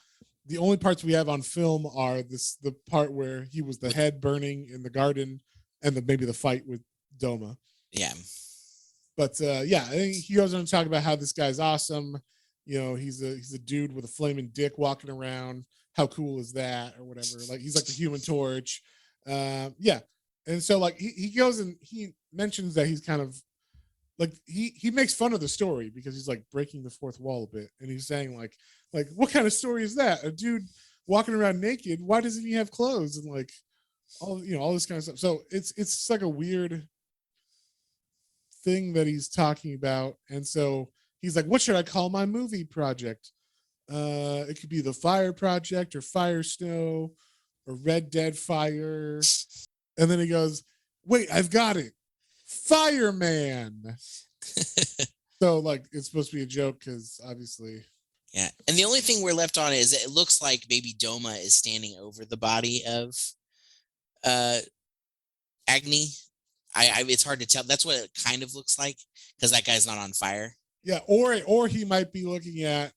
the only parts we have on film are the part where he was the head burning in the garden, and maybe the fight with Doma. Yeah. But yeah, I think he goes on to talk about how this guy's awesome. You know, he's a dude with a flaming dick walking around. How cool is that, or whatever? Like he's like the Human Torch. Yeah, and so like he goes and he mentions that he's kind of like he makes fun of the story because he's like breaking the fourth wall a bit, and he's saying like what kind of story is that? A dude walking around naked? Why doesn't he have clothes? And like all this kind of stuff. So it's like a weird thing that he's talking about, and so he's like, what should I call my movie project? It could be the Fire Project or Fire Snow or Red Dead Fire. And then he goes, wait, I've got it, Fireman. So like it's supposed to be a joke because obviously. Yeah, and the only thing we're left on is it looks like maybe Doma is standing over the body of Agni. I it's hard to tell. That's what it kind of looks like because that guy's not on fire. Yeah, or he might be looking at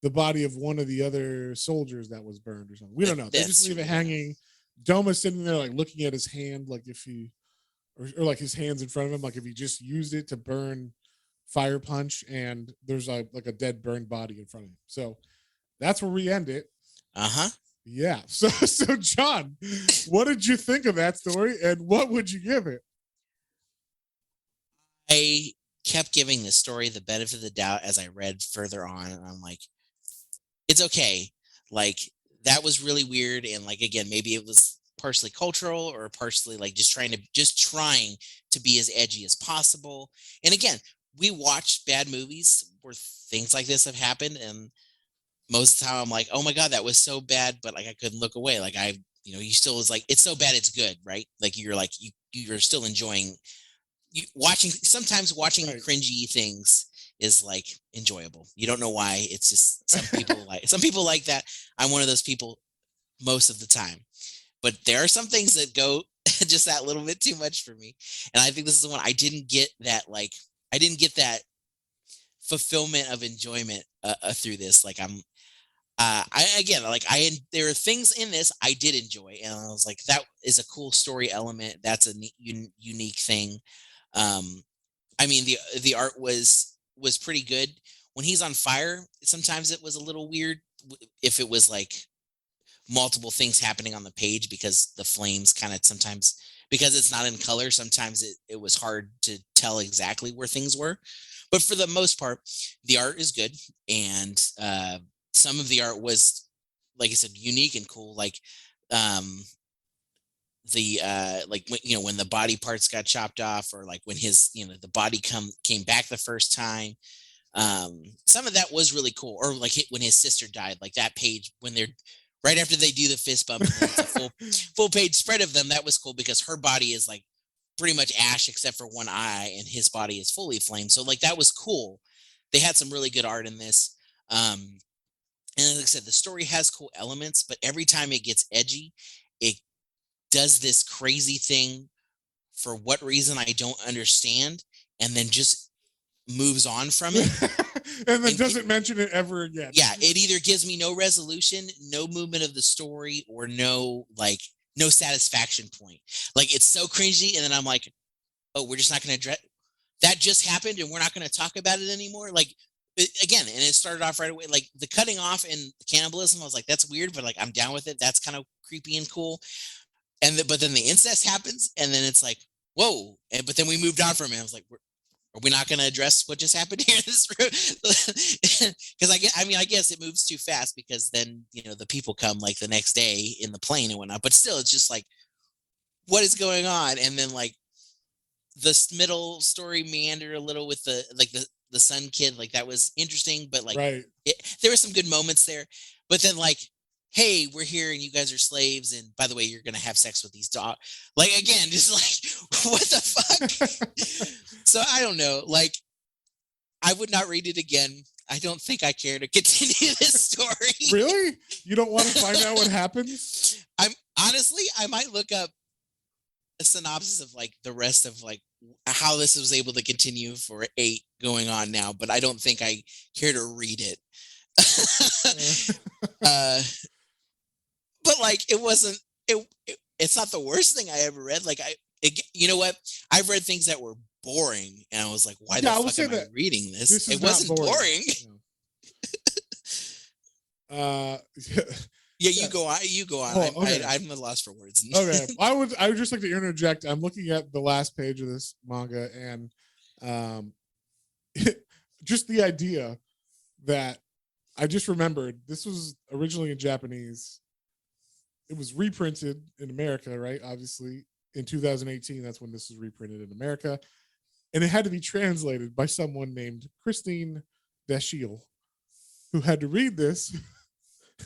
the body of one of the other soldiers that was burned or something. We don't know. They just leave it hanging. Doma's sitting there like looking at his hand, like if he or like his hands in front of him, like if he just used it to burn Fire Punch, and there's like a dead burned body in front of him. So that's where we end it. Yeah. So John, what did you think of that story, and what would you give it? I kept giving the story the benefit of the doubt as I read further on, and I'm like, it's okay. Like that was really weird, and like again, maybe it was partially cultural or partially like just trying to be as edgy as possible. And again, we watch bad movies where things like this have happened, and most of the time I'm like, oh my god, that was so bad, but like I couldn't look away. Like you still was like, it's so bad it's good, right? Like you're still enjoying sometimes watching Right. cringy things is like enjoyable. You don't know why. It's just some people like that. I'm one of those people most of the time. But there are some things that go just that little bit too much for me. And I think this is the one I didn't get that fulfillment of enjoyment through this. Like there are things in this I did enjoy, and I was like, that is a cool story element. That's a unique thing. I mean, the art was pretty good. When he's on fire, sometimes it was a little weird if it was like multiple things happening on the page, because the flames kind of sometimes, because it's not in color, sometimes it was hard to tell exactly where things were. But for the most part, the art is good, and some of the art was, like I said, unique and cool. Like when the body parts got chopped off, or like when his the body came back the first time. Some of that was really cool. Or like when his sister died, like that page when they're right after they do the fist bump, and it's a full page spread of them. That was cool because her body is like pretty much ash except for one eye, and his body is fully flamed. So like that was cool. They had some really good art in this. And like I said, the story has cool elements, but every time it gets edgy, it does this crazy thing for what reason I don't understand, and then just moves on from it. And then doesn't mention it ever again. Yeah, it either gives me no resolution, no movement of the story, or no satisfaction point. Like it's so cringy, and then I'm like, oh, we're just not going to address that just happened, and we're not going to talk about it anymore. Like again, and it started off right away, like the cutting off and cannibalism. I was like, that's weird, but like I'm down with it. That's kind of creepy and cool. But then the incest happens, and then it's like, whoa. But then we moved on from it. I was like, are we not going to address what just happened here in this room? Because I guess it moves too fast, because then the people come like the next day in the plane and whatnot. But still, it's just like, what is going on? And then like the middle story meandered a little with the son kid. Like that was interesting, but like right. There were some good moments there. But then like, hey, we're here and you guys are slaves, and by the way, you're gonna have sex with these dogs. Like again, just like what the fuck? So I don't know. Like I would not read it again. I don't think I care to continue this story. Really? You don't want to find out what happens? I might look up a synopsis of like the rest of like how this was able to continue for 8 going on now, but I don't think I care to read it. But like it's not the worst thing I ever read. Like you know what? I've read things that were boring. And I was like, why Yeah, I the will fuck say am I that reading this? this is It not wasn't boring. No. Yeah, Yeah, you go on. You go on. Oh, okay. I'm the lost for words. Okay, I would just like to interject. I'm looking at the last page of this manga, and um, just the idea that I just remembered this was originally in Japanese. It was reprinted in America, right? Obviously, in 2018, that's when this was reprinted in America, and it had to be translated by someone named Christine Dashiell, who had to read this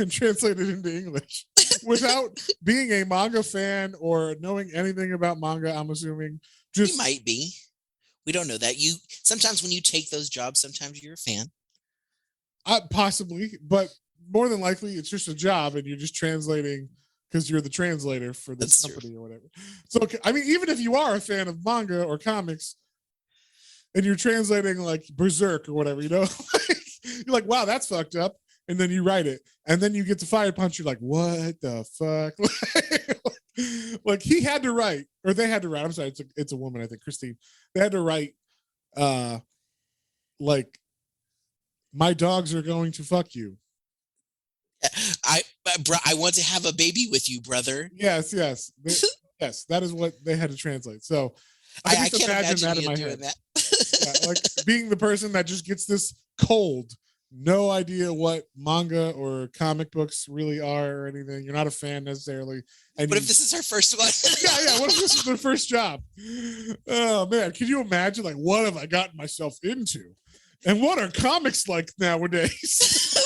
and translate it into English without being a manga fan or knowing anything about manga. I'm assuming You just might be. We don't know that. You sometimes when you take those jobs, sometimes you're a fan. possibly, but more than likely, it's just a job, and you're just translating because you're the translator for this That's company true. or whatever. So, I mean, even if you are a fan of manga or comics, and you're translating like Berserk or whatever, you're like, wow, that's fucked up. And then you write it, and then you get to Fire Punch. You're like, what the fuck? Like he had to write, or they had to write. I'm sorry, it's a woman, I think, Christine. They had to write, like, my dogs are going to fuck you. I want to have a baby with you, brother. Yes, yes, yes. That is what they had to translate. So I just can't imagine that in you my doing head. that. Yeah, like being the person that just gets this cold, no idea what manga or comic books really are or anything. You're not a fan necessarily. And What if this is her first one? yeah. What if this is their first job? Oh man, can you imagine? Like, what have I gotten myself into? And what are comics like nowadays?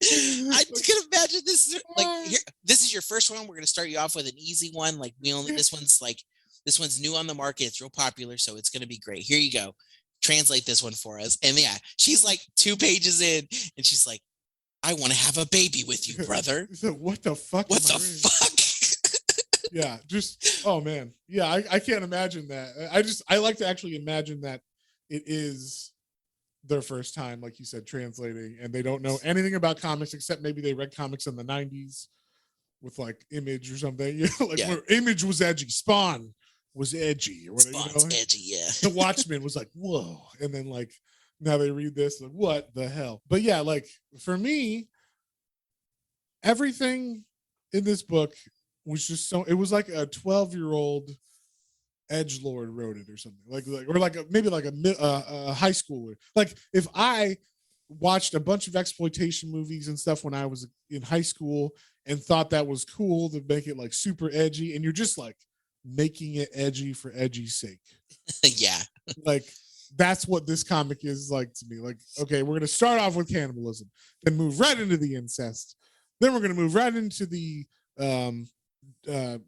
I can imagine this. Like, this is your first one. We're gonna start you off with an easy one. Like, this one's new on the market. It's real popular, so it's gonna be great. Here you go. Translate this one for us. And yeah, she's like 2 pages in, and she's like, "I want to have a baby with you, brother." So what the fuck? What the fuck? Yeah, just oh man, yeah. I can't imagine that. I like to actually imagine that it is their first time, like you said, translating, and they don't know anything about comics except maybe they read comics in the 90s with like Image or something. You know, like where Image was edgy, Spawn was edgy, or whatever. Spawn's edgy, yeah. The Watchmen was like, whoa, and then like now they read this, like, what the hell? But yeah, like for me, everything in this book was just so. It was like a 12-year-old edge lord wrote it or something maybe like a high schooler. Like if I watched a bunch of exploitation movies and stuff when I was in high school and thought that was cool to make it like super edgy, and you're just like making it edgy for edgy's sake. Yeah, like that's what this comic is like to me. Like, okay, we're gonna start off with cannibalism, then move right into the incest, then we're gonna move right into the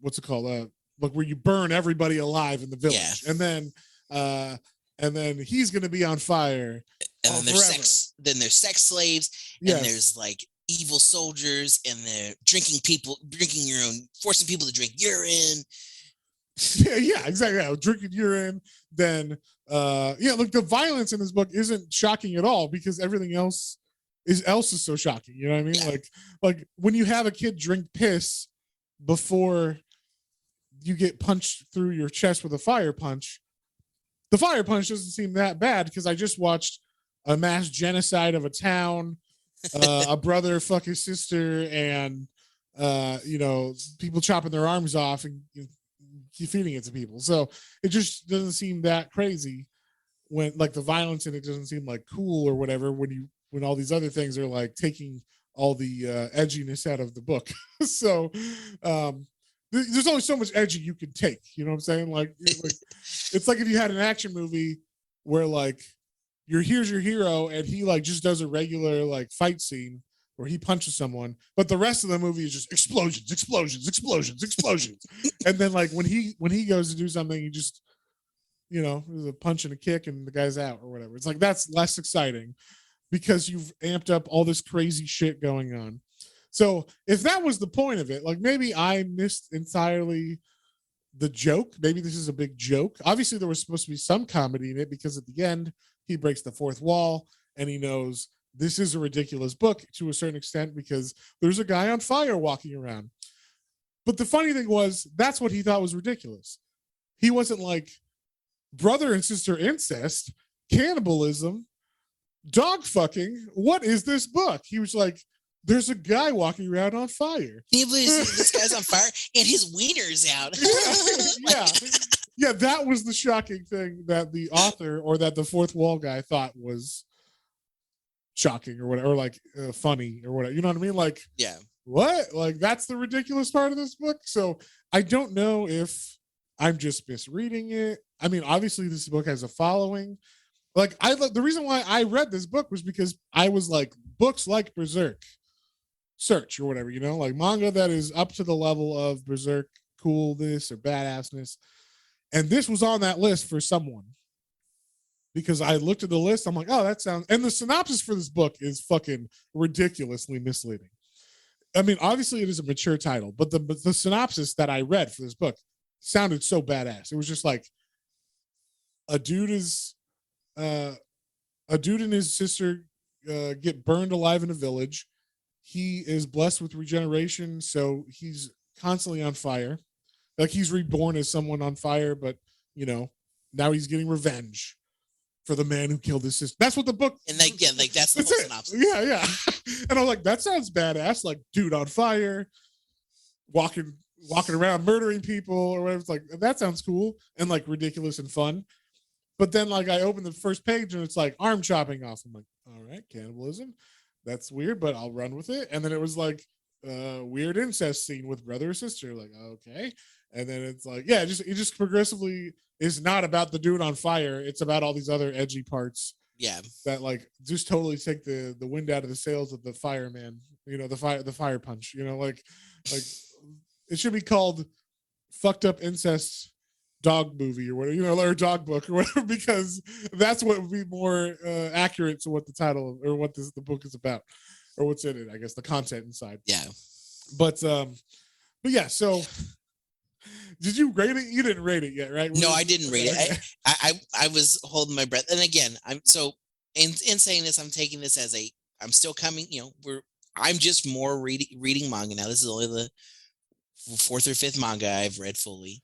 what's it called, like where you burn everybody alive in the village, yeah. And then he's gonna be on fire. And then there's sex slaves, yes. And there's like evil soldiers, and they're drinking urine, forcing people to drink urine. Yeah, exactly. Yeah, drinking urine. Then look, the violence in this book isn't shocking at all because everything else is so shocking. You know what I mean? Yeah. Like when you have a kid drink piss before you get punched through your chest with a fire punch, the fire punch doesn't seem that bad because I just watched a mass genocide of a town, a brother fuck his sister, and people chopping their arms off and feeding it to people. So it just doesn't seem that crazy when like the violence in it doesn't seem like cool or whatever when all these other things are like taking all the edginess out of the book. So there's only so much edgy you can take, you know what I'm saying? Like it's like if you had an action movie where like here's your hero and he like just does a regular like fight scene where he punches someone, but the rest of the movie is just explosions. And then like when he goes to do something, he just there's a punch and a kick and the guy's out or whatever. It's like that's less exciting because you've amped up all this crazy shit going on. So if that was the point of it, like maybe I missed entirely the joke. Maybe this is a big joke. Obviously, there was supposed to be some comedy in it because at the end, he breaks the fourth wall and he knows this is a ridiculous book to a certain extent because there's a guy on fire walking around. But the funny thing was, that's what he thought was ridiculous. He wasn't like, brother and sister incest, cannibalism, dog fucking. What is this book? He was like, there's a guy walking around on fire. Can you believe this guy's on fire and his wiener's out? Yeah, that was the shocking thing that the author or that the fourth wall guy thought was shocking or whatever, or like funny or whatever. You know what I mean? Like, yeah, what? Like, that's the ridiculous part of this book. So I don't know if I'm just misreading it. I mean, obviously, this book has a following. Like, the reason why I read this book was because I was like, books like Berserk, search or whatever, you know, like manga that is up to the level of Berserk coolness or badassness. And this was on that list for someone because I looked at the list. I'm like, oh, that sounds. And the synopsis for this book is fucking ridiculously misleading. I mean, obviously, it is a mature title, but the synopsis that I read for this book sounded so badass. It was just like a dude and his sister get burned alive in a village. He is blessed with regeneration, so he's constantly on fire. Like he's reborn as someone on fire, but you know, now he's getting revenge for the man who killed his sister. That's what the book. And like, yeah, like that's the whole synopsis. Yeah. And I'm like, that sounds badass. Like, dude on fire, walking around, murdering people or whatever. It's like, that sounds cool and like ridiculous and fun. But then like I open the first page and it's like arm chopping off. I'm like, all right, cannibalism. That's weird, but I'll run with it. And then it was like weird incest scene with brother or sister. Like, okay. And then it's like, yeah, it just progressively is not about the dude on fire. It's about all these other edgy parts. Yeah. That like just totally take the wind out of the sails of the fireman, you know, the fire punch, you know, like it should be called fucked up incest dog movie or whatever, you know, or dog book or whatever, because that's what would be more accurate to what the title or what the book is about or what's in it, I guess, the content inside. Yeah. But yeah, so did you rate it? You didn't rate it yet, right? No, I didn't rate it. I was holding my breath. And again, I'm so in saying this, I'm taking this as I'm still coming, you know, I'm just more reading manga now. This is only the fourth or fifth manga I've read fully.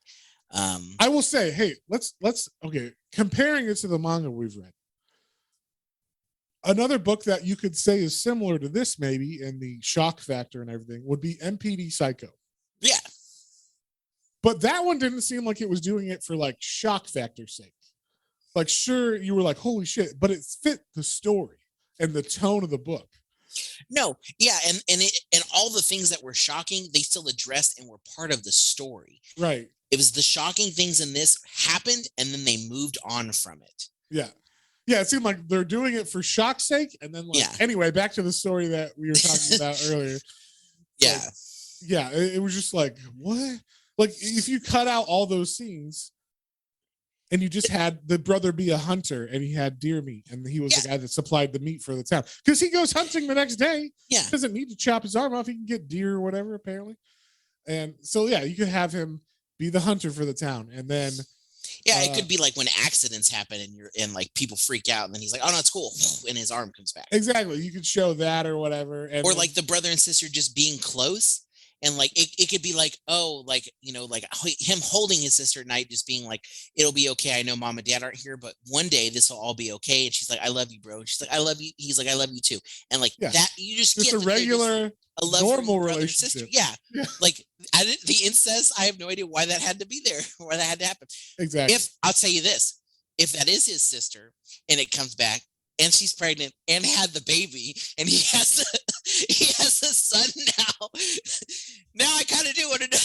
I will say, hey, let's okay, comparing it to the manga we've read. Another book that you could say is similar to this, maybe in the shock factor and everything, would be MPD Psycho. Yeah. But that one didn't seem like it was doing it for like shock factor's sake. Like, sure, you were like, holy shit, but it fit the story and the tone of the book. No, yeah, and all the things that were shocking, they still addressed and were part of the story. Right. It was the shocking things in this happened, and then they moved on from it. Yeah. Yeah, it seemed like they're doing it for shock's sake, and then like, anyway, back to the story that we were talking about earlier. Yeah. Like, yeah, it was just like, what? Like, if you cut out all those scenes and you just had the brother be a hunter and he had deer meat and he was the guy that supplied the meat for the town because he goes hunting the next day. Yeah. He doesn't need to chop his arm off. He can get deer or whatever, apparently. And so, yeah, you could have him be the hunter for the town. And then, yeah, it could be like when accidents happen and like people freak out and then he's like, oh no, it's cool. And his arm comes back. Exactly. You could show that or whatever. And or like the brother and sister just being close. And like it could be like, oh, like, you know, like him holding his sister at night, just being like, it'll be okay. I know mom and dad aren't here, but one day this will all be okay. And she's like, I love you, bro. And she's like, I love you. He's like, I love you too. And like that, you just get a regular, normal relationship. Yeah. Like the incest, I have no idea why that had to be there, why that had to happen. Exactly. If I'll tell you this, if that is his sister and it comes back and she's pregnant and had the baby and he has a son now. Now I kind of do want to know.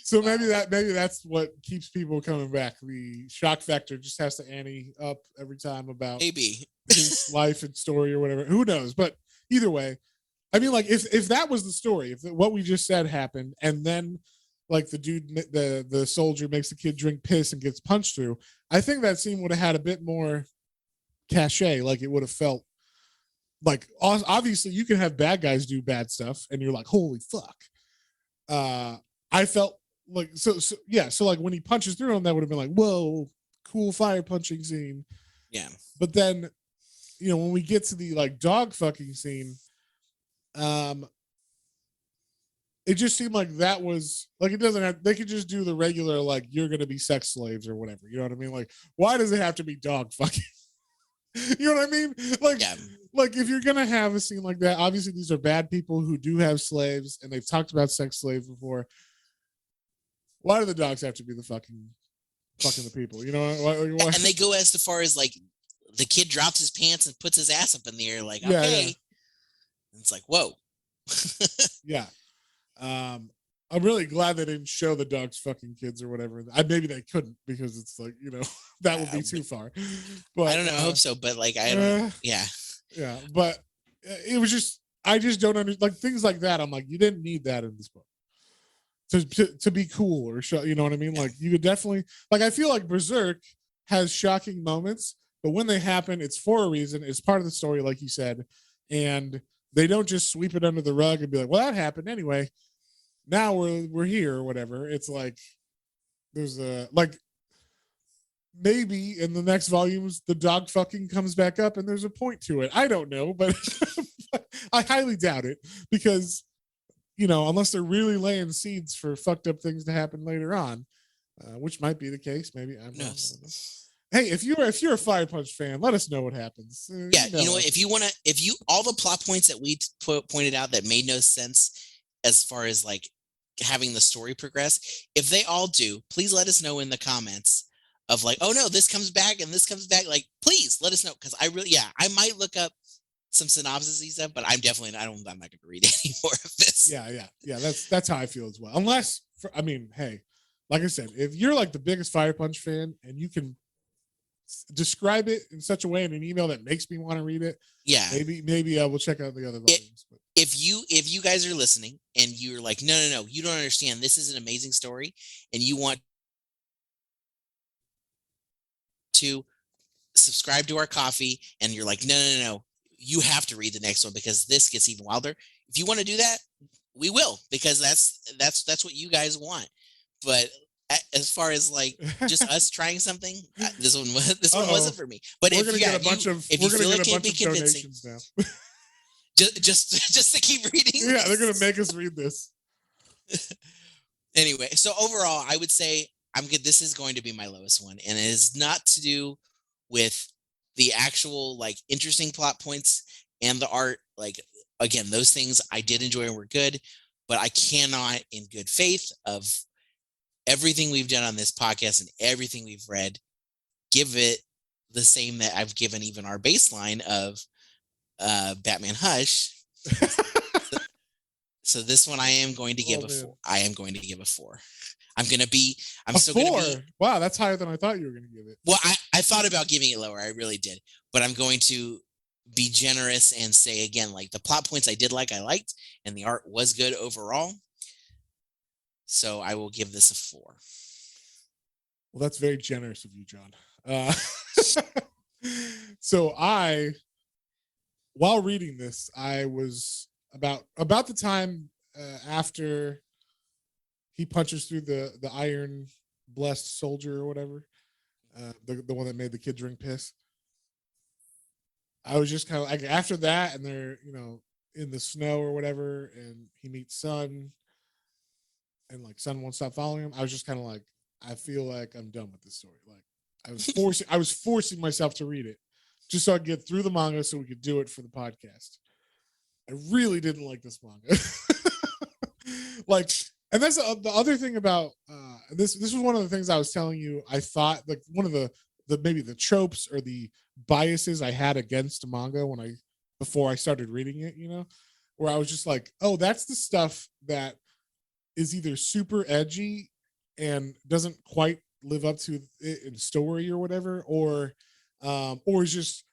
So maybe that's what keeps people coming back. The shock factor just has to ante up every time about maybe his life and story or whatever. Who knows? But either way, I mean, like if that was the story, if what we just said happened, and then like the dude, the soldier makes the kid drink piss and gets punched through, I think that scene would have had a bit more cachet. Like it would have felt like, obviously you can have bad guys do bad stuff and you're like, holy fuck. I felt like, so like when he punches through him, that would have been like, whoa, cool fire punching scene. Yeah. But then, you know, when we get to the like dog fucking scene, it it just seemed like that was like, it doesn't have, they could just do the regular, like, you're going to be sex slaves or whatever. You know what I mean? Like, why does it have to be dog fucking? You know what I mean? Like, Yeah. like if you're going to have a scene like that, obviously these are bad people who do have slaves and they've talked about sex slaves before. Why do the dogs have to be the fucking the people? You know, why? And they go as far as like the kid drops his pants and puts his ass up in the air, like, Yeah, okay. yeah. And it's like, whoa. Yeah. I'm really glad they didn't show the dogs fucking kids or whatever. Maybe they couldn't because it's like, you know, that would be too far. But I don't know. I hope so, but like, I don't. Yeah. Yeah, but it was just, I just don't understand, like, things like that. I'm like, you didn't need that in this book to be cool or show, you know what I mean? Like, you could definitely, like, I feel like Berserk has shocking moments, but when they happen, it's for a reason. It's part of the story, like you said, and they don't just sweep it under the rug and be like, well, that happened anyway. Now we're here or whatever. It's like there's a, like, maybe in the next volumes the dog fucking comes back up and there's a point to it. I don't know, but I highly doubt it because, you know, unless they're really laying seeds for fucked up things to happen later on, which might be the case. Maybe I'm wrong. I don't know. Hey, if you're a Fire Punch fan, let us know what happens. Yeah, you know what? If you all the plot points that we pointed out that made no sense as far as like having the story progress, if they all do, please let us know in the comments of like, oh no, this comes back and this comes back. Like, please let us know because I might look up some synopses and stuff, but I'm not going to read any more of this. Yeah. That's how I feel as well. Unless, I mean, hey, like I said, if you're like the biggest Fire Punch fan and you can describe it in such a way in an email that makes me want to read it, yeah, maybe I will check out the other volumes. If you guys are listening and you're like, no, you don't understand, this is an amazing story, and you want to subscribe to our coffee, and you're like, no, you have to read the next one because this gets even wilder. If you want to do that, we will, because that's what you guys want. But as far as like just us trying something, this one wasn't for me. But we're gonna get a bunch of donations now. just to keep reading. Yeah, they're gonna make us read this. Anyway, so overall, I would say this is going to be my lowest one, and it is not to do with the actual like interesting plot points and the art. Like, again, those things I did enjoy and were good, but I cannot, in good faith of everything we've done on this podcast and everything we've read, give it the same that I've given even our baseline of Batman Hush. So this one I am going to give a 4. I am going to give a 4. I'm still going to be. Wow, that's higher than I thought you were going to give it. Well, I thought about giving it lower. I really did. But I'm going to be generous and say again, like, the plot points I liked, and the art was good overall. So I will give this a 4. Well, that's very generous of you, John. So while reading this, I was about the time after he punches through the iron blessed soldier or whatever, the one that made the kid drink piss. I was just kind of like, after that, and they're, you know, in the snow or whatever, and he meets Sun, and like Sun won't stop following him. I was just kind of like, I feel like I'm done with this story. Like, I was forcing myself to read it just so I could get through the manga so we could do it for the podcast. I really didn't like this manga. Like, and that's the other thing about this was one of the things I was telling you. I thought like one of the maybe the tropes or the biases I had against manga before I started reading it, you know, where I was just like, oh, that's the stuff that is either super edgy and doesn't quite live up to it in story or whatever, or is just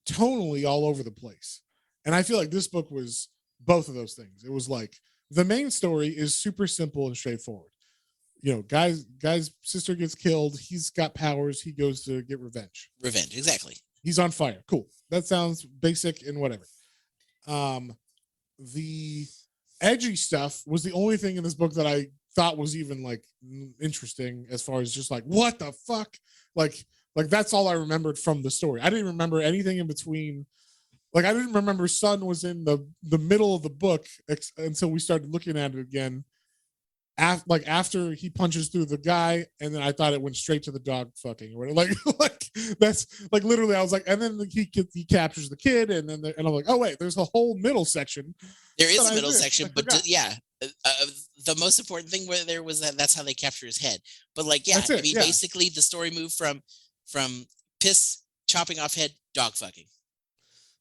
tonally all over the place. And I feel like this book was both of those things. It was like the main story is super simple and straightforward. You know, guy's sister gets killed. He's got powers. He goes to get revenge. Exactly. He's on fire. Cool. That sounds basic and whatever. The edgy stuff was the only thing in this book that I thought was even like interesting, as far as just like, what the fuck? Like that's all I remembered from the story. I didn't remember anything in between Like I didn't remember Sun was in the middle of the book until we started looking at it again. After he punches through the guy, and then I thought it went straight to the dog fucking or whatever. Like that's like literally I was like, and then he captures the kid, and then and I'm like, oh wait, there's a whole middle section. There is a middle section, but the most important thing where there was that's how they capture his head. But like, yeah, I mean, basically the story moved from piss chopping off head, dog fucking.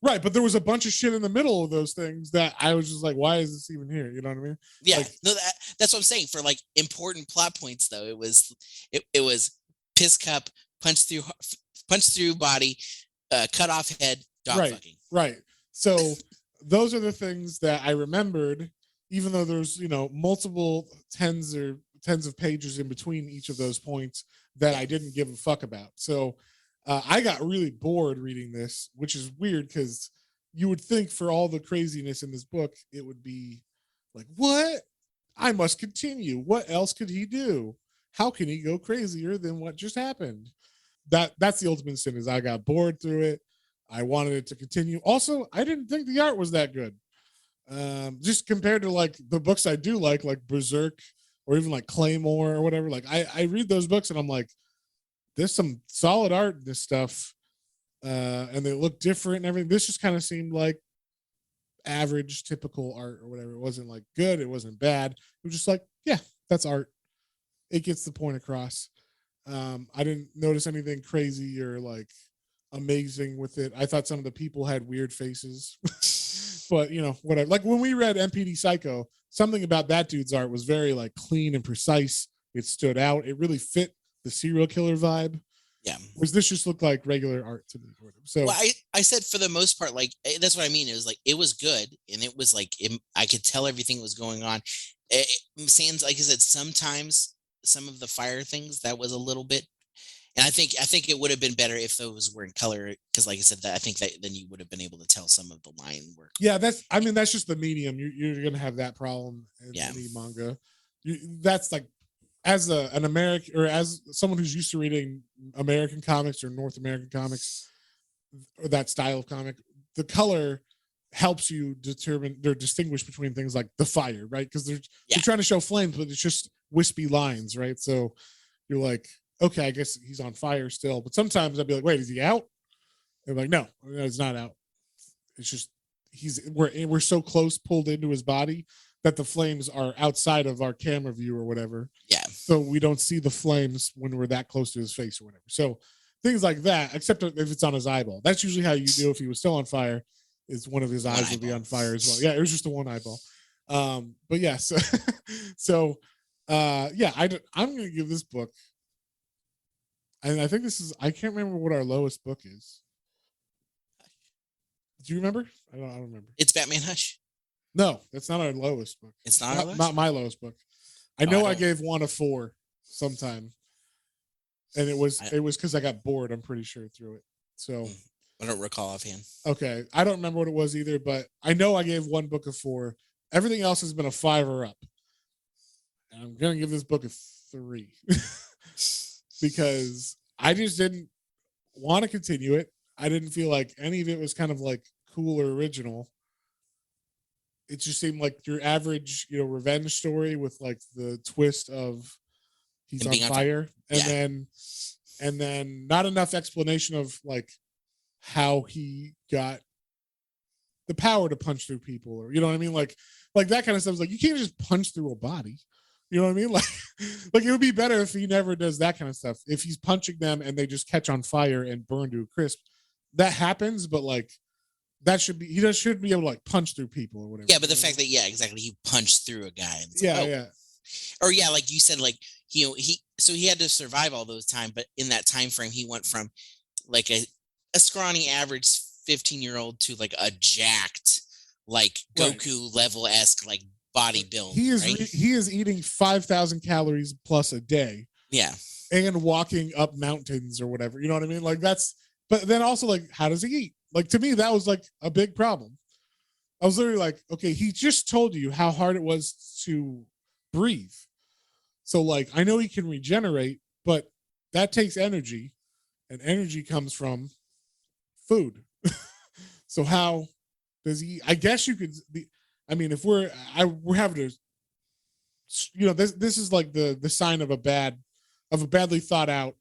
Right, but there was a bunch of shit in the middle of those things that I was just like, why is this even here? You know what I mean? Yeah, like, no, that's what I'm saying. For like important plot points, though, it was piss cup, punch through body, cut off head, dog fucking. Right. So those are the things that I remembered, even though there's multiple tens of pages in between each of those points that I didn't give a fuck about. So I got really bored reading this, which is weird because you would think for all the craziness in this book, it would be like, what? I must continue. What else could he do? How can he go crazier than what just happened? That's the ultimate sin is I got bored through it. I wanted it to continue. Also, I didn't think the art was that good. Just compared to like the books I do like Berserk or even like Claymore or whatever. Like I read those books and I'm like, there's some solid art in this stuff, and they look different and everything. This just kind of seemed like average, typical art or whatever. It wasn't like good. It wasn't bad. It was just like, yeah, that's art. It gets the point across. I didn't notice anything crazy or like amazing with it. I thought some of the people had weird faces, but whatever. Like when we read MPD Psycho, something about that dude's art was very like clean and precise. It stood out. It really fit the serial killer vibe. Yeah. Whereas this just looked like regular art to me. So I said for the most part, like that's what I mean. It was like it was good, and it was like I could tell everything was going on. Sans, like I said, sometimes some of the fire things that was a little bit, and I think it would have been better if those were in color because, like I said, that I think that then you would have been able to tell some of the line work. Yeah, that's just the medium. You're gonna have that problem in any manga. That's like. As an American or as someone who's used to reading American comics or North American comics or that style of comic, the color helps you determine or distinguish between things like the fire, right? Because they're trying to show flames, but it's just wispy lines, right? So you're like, okay, I guess he's on fire still. But sometimes I'd be like, wait, is he out? They're like, no, it's not out. It's just we're so close pulled into his body that the flames are outside of our camera view or whatever. Yeah. So we don't see the flames when we're that close to his face or whatever. So things like that, except if it's on his eyeball. That's usually how you do if he was still on fire, is one of his eyes would be on fire as well. Yeah, it was just the one eyeball. But yeah, so yeah, I'm gonna give this book, and I think I can't remember what our lowest book is. Do you remember? I don't remember. It's Batman Hush. No, that's not our lowest book. It's not not my lowest book. I know I gave one a 4 sometime, and it was because I got bored. I'm pretty sure through it. So I don't recall offhand. Okay, I don't remember what it was either, but I know I gave one book a 4. Everything else has been a 5 or up, and I'm gonna give this book a 3 because I just didn't want to continue it. I didn't feel like any of it was kind of like cool or original. It just seemed like your average, revenge story with like the twist of he's on fire, and then not enough explanation of like how he got the power to punch through people, or you know what I mean, like that kind of stuff. Is like you can't just punch through a body. You know what I mean? Like it would be better if he never does that kind of stuff. If he's punching them and they just catch on fire and burn to a crisp, that happens. But like. That should be should be able to like punch through people or whatever. Yeah, but the fact that exactly he punched through a guy. Yeah. Or like you said, like he had to survive all those time, but in that time frame, he went from like a scrawny average 15-year-old to like a jacked like Goku level-esque like body build. He is eating 5,000 calories plus a day. Yeah, and walking up mountains or whatever. You know what I mean? Like that's. But then also like, how does he eat? Like to me, that was like a big problem. I was literally like, okay, he just told you how hard it was to breathe. So like, I know he can regenerate, but that takes energy, and energy comes from food. So how does he? I guess you could. I mean, if we're having to, this is like the sign of a badly thought out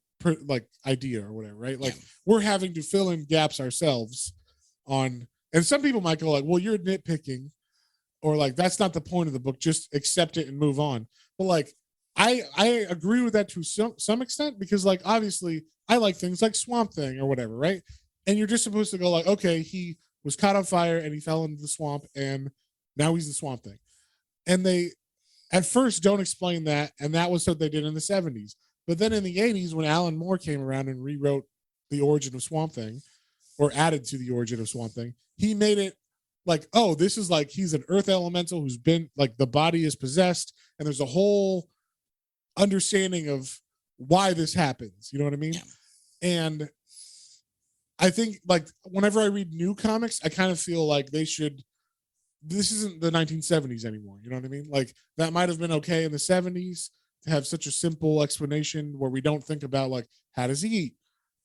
like idea or whatever, right? Like we're having to fill in gaps ourselves on, and some people might go like, well, you're nitpicking, or like that's not the point of the book. Just accept it and move on. But like I agree with that to some extent, because like obviously I like things like Swamp Thing or whatever, right? And you're just supposed to go like, okay, he was caught on fire and he fell into the swamp and now he's the Swamp Thing. And they at first don't explain that, and that was what they did in the 70s. But then in the 80s, when Alan Moore came around and rewrote the origin of Swamp Thing, or added to the origin of Swamp Thing, he made it like, oh, this is like he's an earth elemental who's been like the body is possessed, and there's a whole understanding of why this happens. You know what I mean? Yeah. And I think like whenever I read new comics, I kind of feel like this isn't the 1970s anymore. You know what I mean? Like that might have been okay in the 70s to have such a simple explanation where we don't think about like, how does he eat?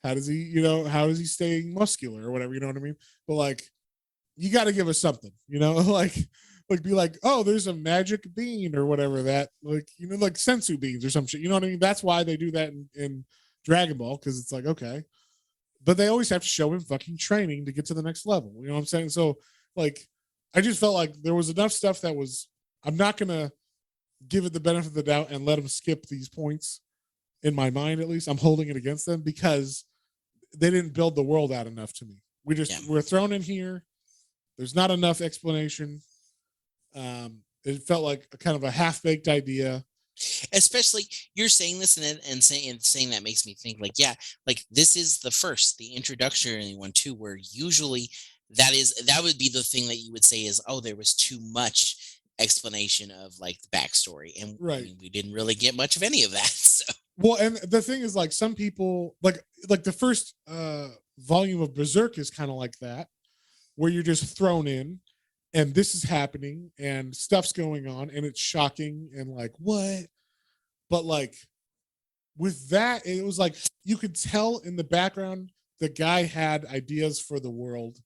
How does he, how does he stay muscular or whatever? You know what I mean? But like, you got to give us something, like be like, oh, there's a magic bean or whatever that like, like sensu beans or some shit. You know what I mean? That's why they do that in Dragon Ball. Cause it's like, okay, but they always have to show him fucking training to get to the next level. You know what I'm saying? So like, I just felt like there was enough stuff that was, I'm not going to give it the benefit of the doubt and let them skip these points in my mind. At least I'm holding it against them because they didn't build the world out enough to me. We're thrown in here. There's not enough explanation. It felt like a kind of a half-baked idea. Especially you're saying this and saying that makes me think like, yeah, like this is the introductory one too, where usually that would be the thing that you would say is, oh, there was too much explanation of like the backstory, and right. I mean, we didn't really get much of any of that. So well, and the thing is, like some people like the first volume of Berserk is kind of like that, where you're just thrown in and this is happening and stuff's going on and it's shocking and like what, but like with that it was like you could tell in the background the guy had ideas for the world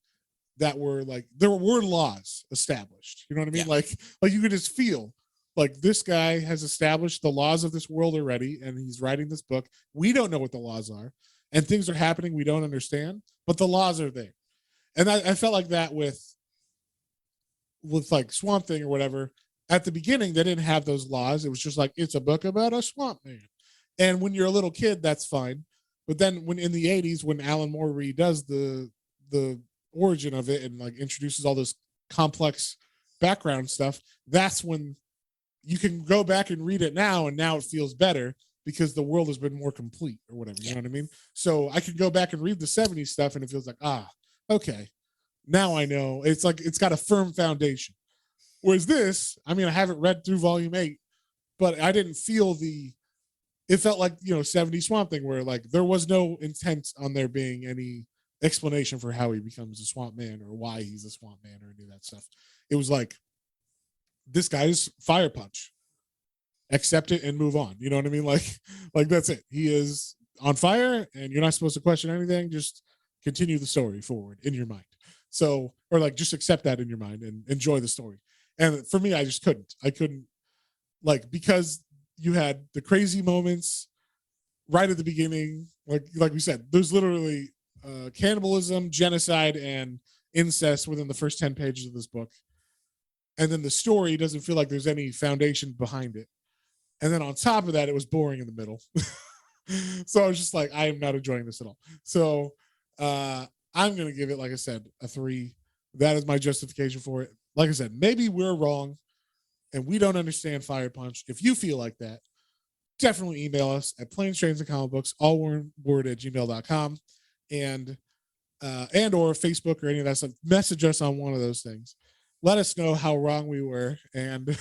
that were like there were laws established. You know what I mean? Yeah. Like you could just feel like this guy has established the laws of this world already, and he's writing this book. We don't know what the laws are, and things are happening we don't understand, but the laws are there. And I felt like that with like Swamp Thing or whatever. At the beginning, they didn't have those laws. It was just like, it's a book about a swamp man. And when you're a little kid, that's fine. But then when in the 80s, when Alan Moore redoes the origin of it and like introduces all this complex background stuff, that's when you can go back and read it now, and now it feels better because the world has been more complete or whatever. You know what I mean? So I can go back and read the 70s stuff and it feels like, okay, now I know. It's like it's got a firm foundation. Whereas this, I mean, I haven't read through volume 8, but I didn't feel it felt like, 70s Swamp Thing where like there was no intent on there being any explanation for how he becomes a swamp man or why he's a swamp man or any of that stuff. It was like, this guy's fire punch, accept it and move on. You know what I mean? Like that's it. He is on fire and you're not supposed to question anything. Just continue the story forward in your mind. So, or like just accept that in your mind and enjoy the story. And for me, I just couldn't. I couldn't, like, because you had the crazy moments right at the beginning. Like we said, there's literally cannibalism, genocide, and incest within the first 10 pages of this book. And then the story doesn't feel like there's any foundation behind it. And then on top of that, it was boring in the middle. So I was just like, I am not enjoying this at all. So I'm going to give it, like I said, a 3. That is my justification for it. Like I said, maybe we're wrong and we don't understand Fire Punch. If you feel like that, definitely email us at Planes, Trains, and Comic Books, all one word, at gmail.com, and or Facebook or any of that stuff. Message us on one of those things. Let us know how wrong we were, and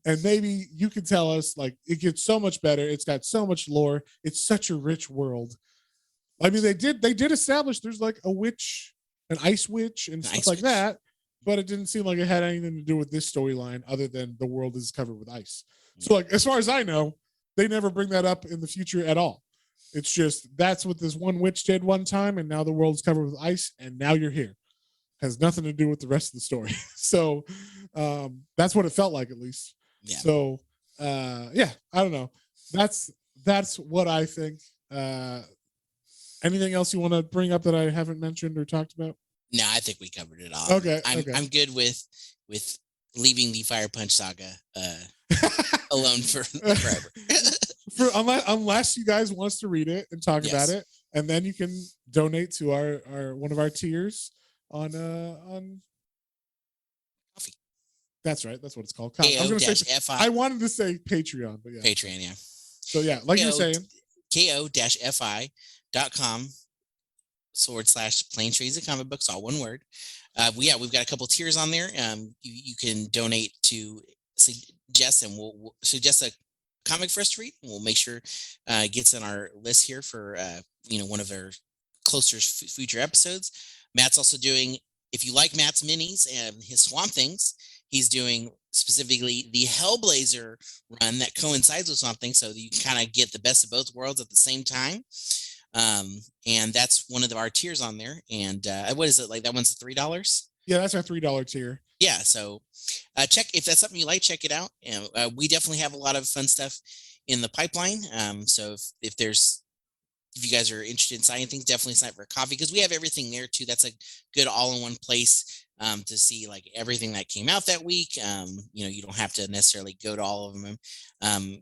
maybe you can tell us, like, it gets so much better. It's got so much lore. It's such a rich world. I mean, they did establish there's like a witch, an ice witch, and stuff like that, but it didn't seem like it had anything to do with this storyline other than the world is covered with ice. So, like, as far as I know, they never bring that up in the future at all. It's just that's what this one witch did one time, and now the world's covered with ice, and now you're here. has nothing to do with the rest of the story. So that's what it felt like, at least. Yeah. So I don't know. That's what I think. Anything else you want to bring up that I haven't mentioned or talked about? No, I think we covered it all. Okay. I'm good with leaving the Fire Punch saga alone for forever. Unless you guys want us to read it and talk about it, and then you can donate to our one of our tiers on Coffee. That's right. That's what it's called. I was gonna say I wanted to say Patreon, but yeah. Patreon, yeah. So yeah, like you're saying, ko-fi.com/Plain Trees and Comic Books, all one word. We've got a couple tiers on there. You can donate to suggest, and we'll suggest a comic for us to read. We'll make sure it gets on our list here for one of our closer future episodes. Matt's also doing, if you like Matt's minis and his Swamp Things, he's doing specifically the Hellblazer run that coincides with Swamp Things, so that you kind of get the best of both worlds at the same time. And that's one of our tiers on there. And what is it, like, that one's $3? Yeah, that's our $3 tier. Yeah, so check if that's something you like. Check it out. And we definitely have a lot of fun stuff in the pipeline. So if you guys are interested in signing things, definitely sign up for a coffee, because we have everything there too. That's a good all-in-one place to see like everything that came out that week. You don't have to necessarily go to all of them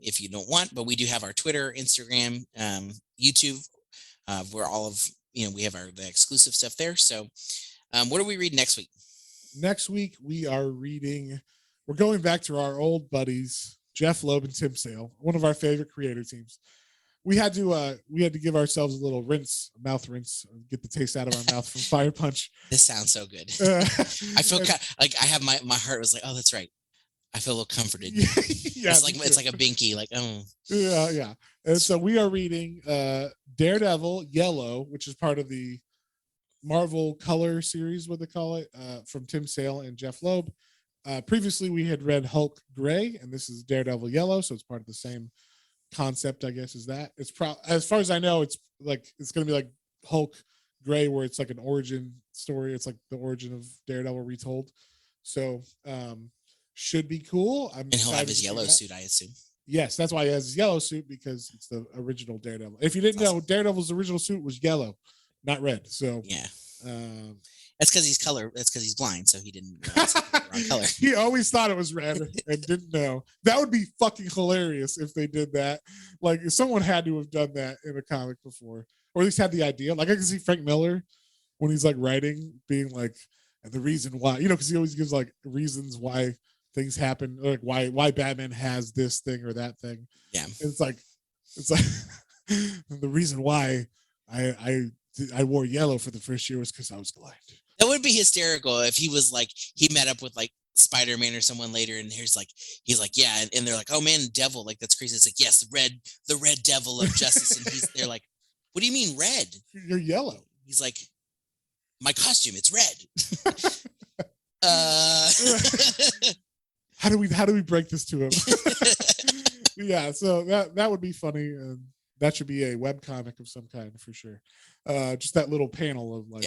if you don't want, but we do have our Twitter, Instagram, YouTube, where all of we have the exclusive stuff there. So what do we read next week? Next week we're going back to our old buddies, Jeff Loeb and Tim Sale, one of our favorite creator teams. We had to give ourselves a little mouth rinse, get the taste out of our mouth from Fire Punch. This sounds so good. I feel like I have my heart was like, oh, that's right. I feel a little comforted. Yeah, it's like a binky, like, oh. Yeah. And so we are reading Daredevil Yellow, which is part of the Marvel Color series, what they call it, from Tim Sale and Jeff Loeb. Previously, we had read Hulk Gray, and this is Daredevil Yellow, so it's part of the same concept, I guess. Is that it's as far as I know, it's going to be like Hulk Gray, where it's like an origin story. It's like the origin of Daredevil retold. So should be cool. And he'll have his yellow suit, I assume. Yes, that's why he has his yellow suit, because it's the original Daredevil. If you didn't know, Daredevil's original suit was yellow, not red. So yeah, that's because he's color. That's because he's blind, so he didn't realize the wrong color. He always thought it was red and didn't know. That would be fucking hilarious if they did that. Like, if someone had to have done that in a comic before, or at least had the idea. Like, I can see Frank Miller when he's like writing, being like, and the reason why, because he always gives like reasons why things happen, like why Batman has this thing or that thing. Yeah, it's like the reason why I wore yellow for the first year was because I was blind. That would be hysterical if he was like, he met up with like Spider-Man or someone later, and he's like, yeah, and they're like, oh man, devil, like that's crazy. It's like, yes, the red devil of justice, and they're like, what do you mean red? You're yellow. He's like, my costume, it's red. How do we break this to him? Yeah, so that would be funny, and that should be a web comic of some kind for sure. Just that little panel of like,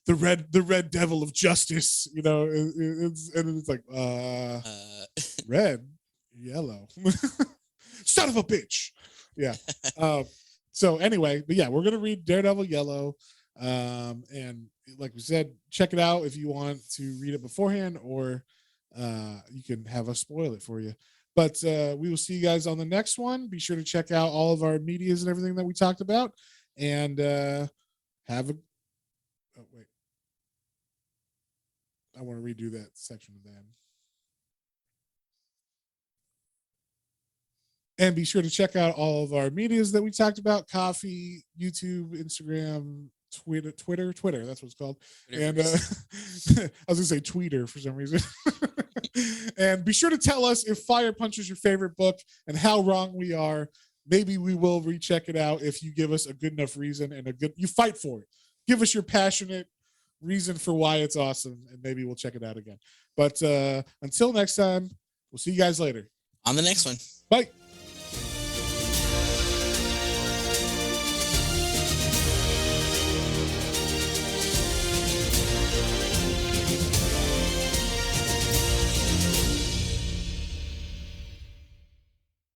the red devil of justice, it's like red, yellow, son of a bitch. Yeah. So anyway, but yeah, we're gonna read Daredevil Yellow, and like we said, check it out if you want to read it beforehand, or you can have us spoil it for you. But we will see you guys on the next one. Be sure to check out all of our medias and everything that we talked about, and have a. Oh wait, I want to redo that section of that. And be sure to check out all of our medias that we talked about: Coffee, YouTube, Instagram, Twitter. That's what it's called. Twitter. And I was gonna say tweeter for some reason. And be sure to tell us if Fire Punch is your favorite book and how wrong we are. Maybe we will recheck it out if you give us a good enough reason and you fight for it. Give us your passionate reason for why it's awesome, and maybe we'll check it out again. But until next time, we'll see you guys later on the next one. Bye.